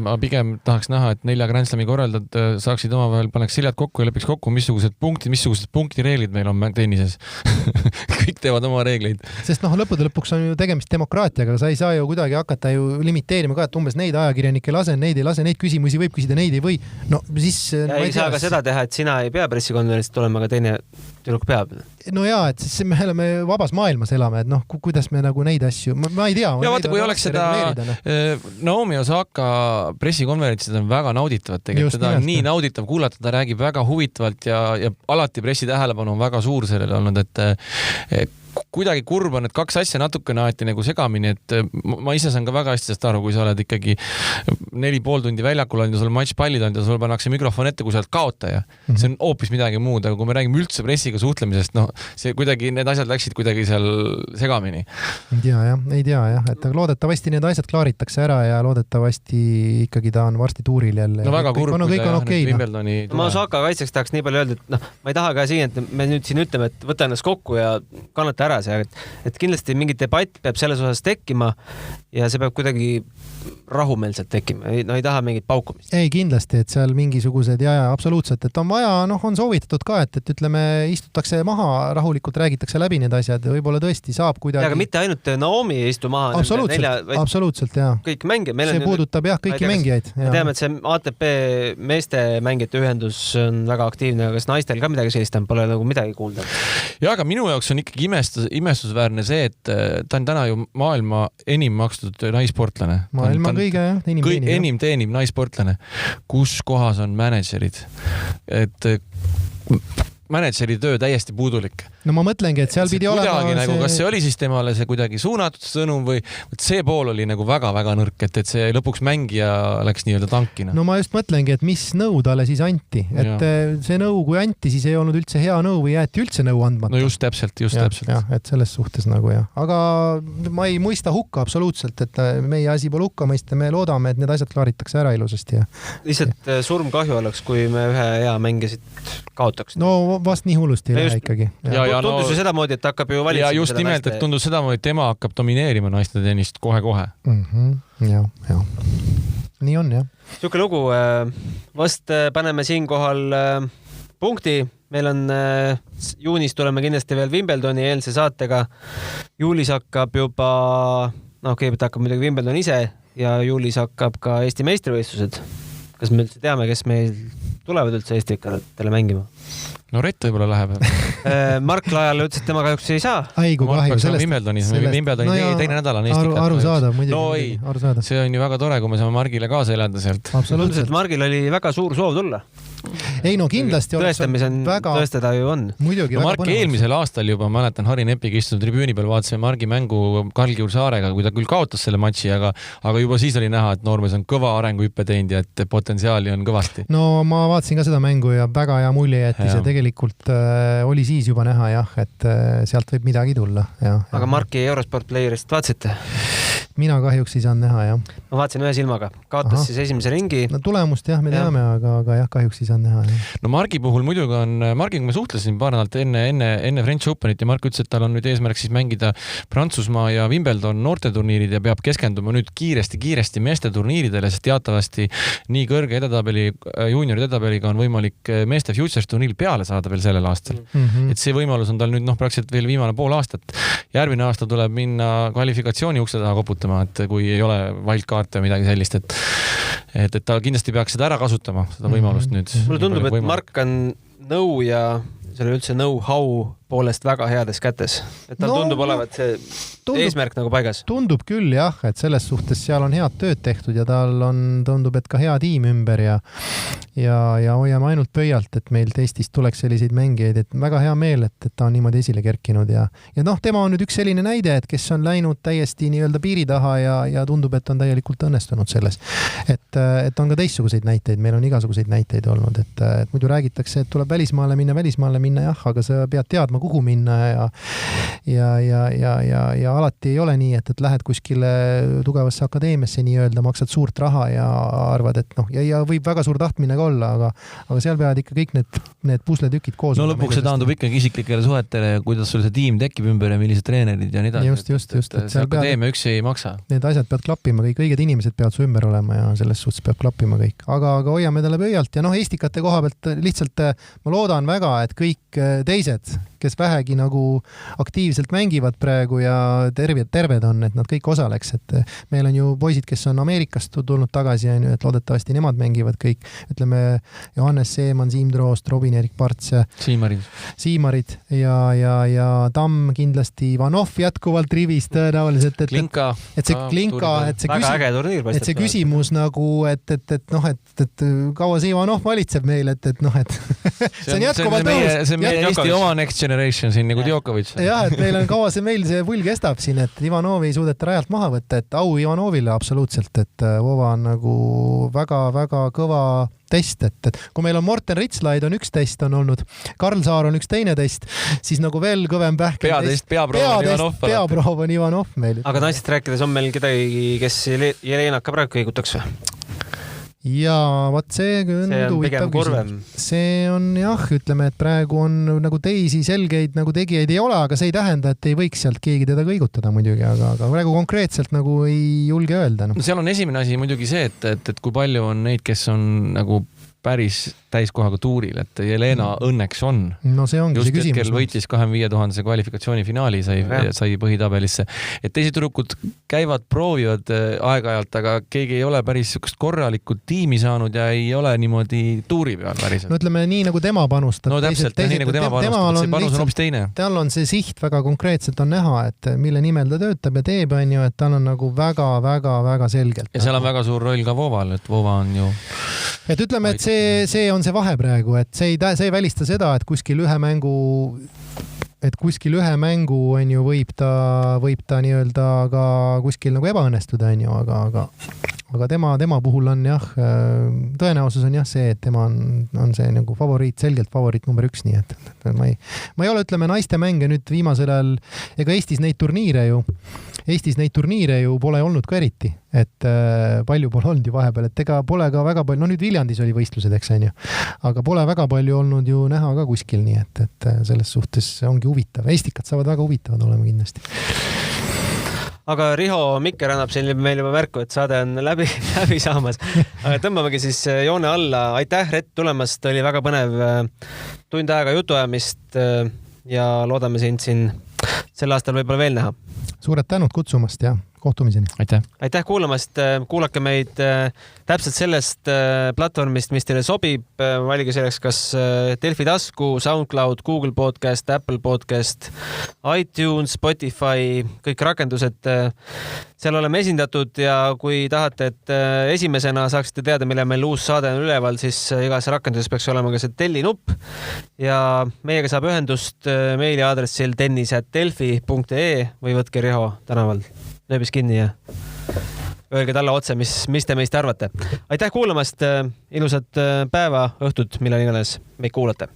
Ma pigem tahaks näha, et 4 Grand Slami korraldajad saaksid omavahel, paneks seljad kokku ja lepiks kokku, missugused punktireeglid meil on tennises. Kõik teevad oma reegleid. sest lõppude lõpuks on ju tegemist demokraatiaga, sa ei saa ju kuidagi hakata ju limiteerima ka, et umbes neid ajakirjanikke ei lase, neid küsimusi võib küsida, neid ei või. No siis... ei saa ka seda teha, et sina ei pea pressikonverentsit olema, aga teine tüdruk peab. No jaa, et siis me oleme vabas maailmas elame, et kuidas me nagu neid asju, ma ei tea. Ja vaata, kui oleks seda Naomi Osaka pressikonverentsid on väga nauditavad tegelikult, teda on nii nauditav kuulata, ta räägib väga huvitavalt ja alati pressi tähelepanu on väga suur sellele olnud, et kuidagi kurb on, et kaks asja natukene aeti nagu segamini, et ma ise saan ka väga hästi sellest aru, kui sa oled ikkagi 4,5 tundi väljakul olnud ja sul matšpallid on ja sul pannakse mikrofon ette, kui sa oled kaotaja. See on hoopis midagi muud, aga kui me räägime üldse pressiga suhtlemisest, see kuidagi, need asjad läksid kuidagi seal segamini. Ei tea, et loodetavasti need asjad klaaritakse ära ja loodetavasti ikkagi ta on varsti tuuril jälle. No väga kurb, kui ta Wimbledoni ma Osaka kaitseks tahaks nii palju öelda, et ma ei taha ka siin, et me nüüd siin ütleme, et võta ennast kokku ja kannata ära see, et kindlasti mingi debatt peab selles osas tekkima ja see peab kuidagi rahumeelselt tekkima, ei taha mingit paukumist. Ei, kindlasti, et seal mingisugused ja absoluutselt, et on vaja, on soovitatud ka, et ütleme, istutakse maha, rahulikult räägitakse läbi need asjad ja võib-olla tõesti saab kuidagi... Ja, aga mitte ainult Naomi ei istu maha. Absoluutselt, jah. Kõik mängijad. See puudutab jah, kõiki mängijaid. Me teame, et see ATP meeste mängijate ühendus on väga aktiivne, aga kas naistel ka midagi sellist on, pole nagu midagi kuulda. Ja, aga minu jaoks on ikkagi imestusväärne see, et ta on täna ju maailma enim makstud naisportlane. Maailma enim teenib naisportlane. Kus kohas on managerid? Et manageeri töö täiesti puudulik. No ma mõtlengi, et seal pidi olema nagu, kas see oli siis temale see kuidagi suunatud sõnum või see pool oli nagu väga-väga nõrk, et see lõpuks mängija läks nii-öelda tankina. No ma just mõtlengi, et mis nõu talle siis anti. Et see nõu, kui anti, siis ei olnud üldse hea nõu või jäeti üldse nõu andmata. No just täpselt. Ja, et selles suhtes nagu jah. Aga ma ei mõista hukka absoluutselt, et meie asi pole hukka mõista, me loodame, et need asjad klaaritakse ära ilusasti. Lihtsalt surm kahju oleks, kui me ühe hea mängisid kaotaks. No vast nii hullusti ei lähe ikkagi. Tundus ju sedamoodi, et hakkab ju valitsema. Ja just nimelt, et tundus sedamoodi, et tema hakkab domineerima naiste tennist kohe-kohe. Ja. Nii on, jah. Siuke lugu. Vast paneme siinkohal punkti. Meil on juunis tuleme kindlasti veel Wimbledoni eelse saatega. Juulis hakkab juba, kõigepealt hakkab muidugi Wimbledon ise ja juulis hakkab ka Eesti meistrivõistlused. Kas me üldse teame, kes meil tulevad üldse Eesti ikka mängima? No Rett võib-olla läheb. Mark Lajale ütles, et tema kahjuks ei saa. Aigu kahju sellest. Wimbledoni teine nädala on Eesti. Arusaadav, muidugi. No ei, see on ju väga tore, kui me saame Margile kaasa elada sealt. Absoluutselt. Margil oli väga suur soov tulla. Ei, no kindlasti tõestada ju on. Muidugi, no Mark eelmisel aastal juba, mäletan, Harri Nepiga istunud tribüüni peal, vaatasime Margi mängu Karl-Kiur Saarega, kui ta küll kaotas selle matši, aga juba siis oli näha, et noormees on kõva arenguhüppe teinud ja et potentsiaali on kõvasti. No ma vaatasin ka seda mängu ja väga hea mulje jättis ja tegelikult oli siis juba näha jah, et sealt võib midagi tulla. Aga Marki Eurosport Playerist vaatasite? Mina kahjuks ei saanud näha, jah. Ma vaatasin ühe silmaga. Kaotas siis esimese ringi. No tulemust jah, me teame, aga jah, kahjuks ei saanud näha. Jah. No Margi puhul muidugi on, Margiga me suhtlesin paar nädalat enne French Openit ja Mark ütles, et tal on nüüd eesmärk siis mängida Prantsusmaa ja Wimbledon noorteturniirid ja peab keskenduma nüüd kiiresti meeste turniiridele, sest teatavasti nii kõrge edetabeli, juuniori edetabeliga on võimalik meeste Futures turniil peale saada veel sellel aastal. Et see võimalus on tal nüüd praktiliselt veel viimane pool aastat. Järgmine aasta tuleb minna kvalifikatsiooni ukse taha koputama, et kui ei ole wildcard või midagi sellist, et ta kindlasti peaks seda ära kasutama, seda võimalust nüüd. Mulle tundub, et Mark on nõu ja selle üldse know-how poolest väga heades kätes. Et tal tundub olevat see eesmärk nagu paigas. Tundub küll jah, et selles suhtes seal on head tööd tehtud ja tal tundub, et ka hea tiim ümber ja hoiame ainult pöialt, et meil Eestist tuleks selliseid mängijaid, et väga hea meel, et ta on niimoodi esile kerkinud ja tema on nüüd üks selline näide, et kes on läinud täiesti nii-öelda piiri taha ja tundub, et on täielikult õnnestunud selles. Et on ka teistsuguseid näiteid, meil on igasuguseid näiteid olnud, et muidu räägitakse, et tuleb välismaale minna jah, aga sa pead teadma, kuhu minna ja alati ei ole nii, et lähed kuskile tugevasse akadeemiasse nii-öelda, maksad suurt raha ja arvad, et ja võib väga suur tahtmine ka olla, aga seal peavad ikka kõik need pusletükid koos. No lõpuks see taandub ikkagi isiklikele suhetele, kuidas sul see tiim tekib ümber ja millised treenerid ja nii edasi. Just. See akadeemia üksi ei maksa. Need asjad peavad klappima, kõik õiged inimesed peavad su ümber olema ja selles suhtes peab klappima kõik. Aga hoiame talle pöialt ja Eestikate koha pealt lihtsalt ma loodan väga, et kõik teised kes vähegi nagu aktiivselt mängivad praegu ja terved on, et nad kõik osaleks, et meil on ju poisid, kes on Ameerikast tulnud tagasi, et loodetavasti nemad mängivad kõik, ütleme Johannes Seeman, Siim Troost, Robin-Erik Parts, Siimarid ja Tamm kindlasti, Ivanov jätkuvalt rivis tõenäoliselt, et Klinka, et see küsimus nagu, et kaua see Ivanov valitseb meil, et see on jätkuvalt õhus. See on meie Eesti oma next generation siin nagu Djokovic. Jah, et meil on kaua meil see pull kestab siin, et Ivanovi ei suudeta rajalt maha võtta, et au Ivanovile absoluutselt, et Vova on nagu väga-väga kõva test, et kui meil on Morten Ritslaid on üks test on olnud, Karl Saar on üks teine test, siis nagu veel kõvem pähk. Peaproov on Ivanov meil. Aga naistest rääkides on meil kedagi, kes Jelena ka praegu kõigutaks või? Ja vaat see on huvitav küsimus. See on jah, ütleme, et praegu on nagu teisi selgeid nagu tegijaid ei ole, aga see ei tähenda, et ei võiks sealt keegi teda kõigutada muidugi, aga praegu konkreetselt nagu ei julge öelda. No. Seal on esimene asi muidugi see, et kui palju on neid, kes on nagu päris täiskohaga tuuril, et Jelena õnneks on. No see ongi just see küsimus. Just hetkel võitis 25 000 kvalifikatsiooni finaali, sai põhitabelisse. Et teised tüdrukud käivad, proovivad aeg-ajalt, aga keegi ei ole päris korralikku tiimi saanud ja ei ole niimoodi tuuri peal päriselt. No ütleme nii nagu tema panustab. No täpselt, nii nagu tema panustab, see panus on hoopis teine. Tal on see siht väga konkreetselt on näha, et mille nimel ta töötab ja teeb, on ju, et tal on nagu väga selgelt. Ja seal on väga suur roll ka Voval, et Vova on ju... Et ütleme, et see on see vahe praegu, et see ei välista seda, et kuskil ühe mängu on ju, võib ta nii-öelda ka kuskil nagu ebaõnnestuda, on ju, aga tema puhul on jah, tõenäosus on jah see, et tema on see nagu selgelt favoriit number 1, nii et ma ei ole, ütleme, naiste mänge nüüd viimasel ajal, ega Eestis neid turniire ju pole olnud ka eriti, et palju pole olnud ju vahepeal, et ega pole ka väga palju, no nüüd Viljandis oli võistlused, eks on ju, aga pole väga palju olnud ju näha ka kuskil, nii et selles suhtes ongi huvitav. Estikad saavad väga huvitavad olema kindlasti. Aga Riho Mikker annab siin meil juba märku, et saade on läbi saamas. Aga tõmbamegi siis joone alla. Aitäh, Rett, tulemast. Oli väga põnev tund aega jutuajamist ja loodame sind siin sel aastal võib-olla veel näha. Suured tänud kutsumast ja kohtumiseni. Aitäh kuulamast. Kuulake meid täpselt sellest platvormist, mis teile sobib. Valige selleks kas Delfi tasku, SoundCloud, Google Podcast, Apple Podcast, iTunes, Spotify, kõik rakendused. Seal oleme esindatud ja kui tahate, et esimesena saaksite teada, mille meil uus saade on üleval, siis igas rakenduses peaks olema ka see tellinupp ja meiega saab ühendust meiliaadressil tennis@delfi.ee või võtke Riho tänaval nööbis kinni ja öelge talle otse, mis te meist arvate. Aitäh kuulamast, ilusat päeva, õhtut, millal iganes meid kuulate.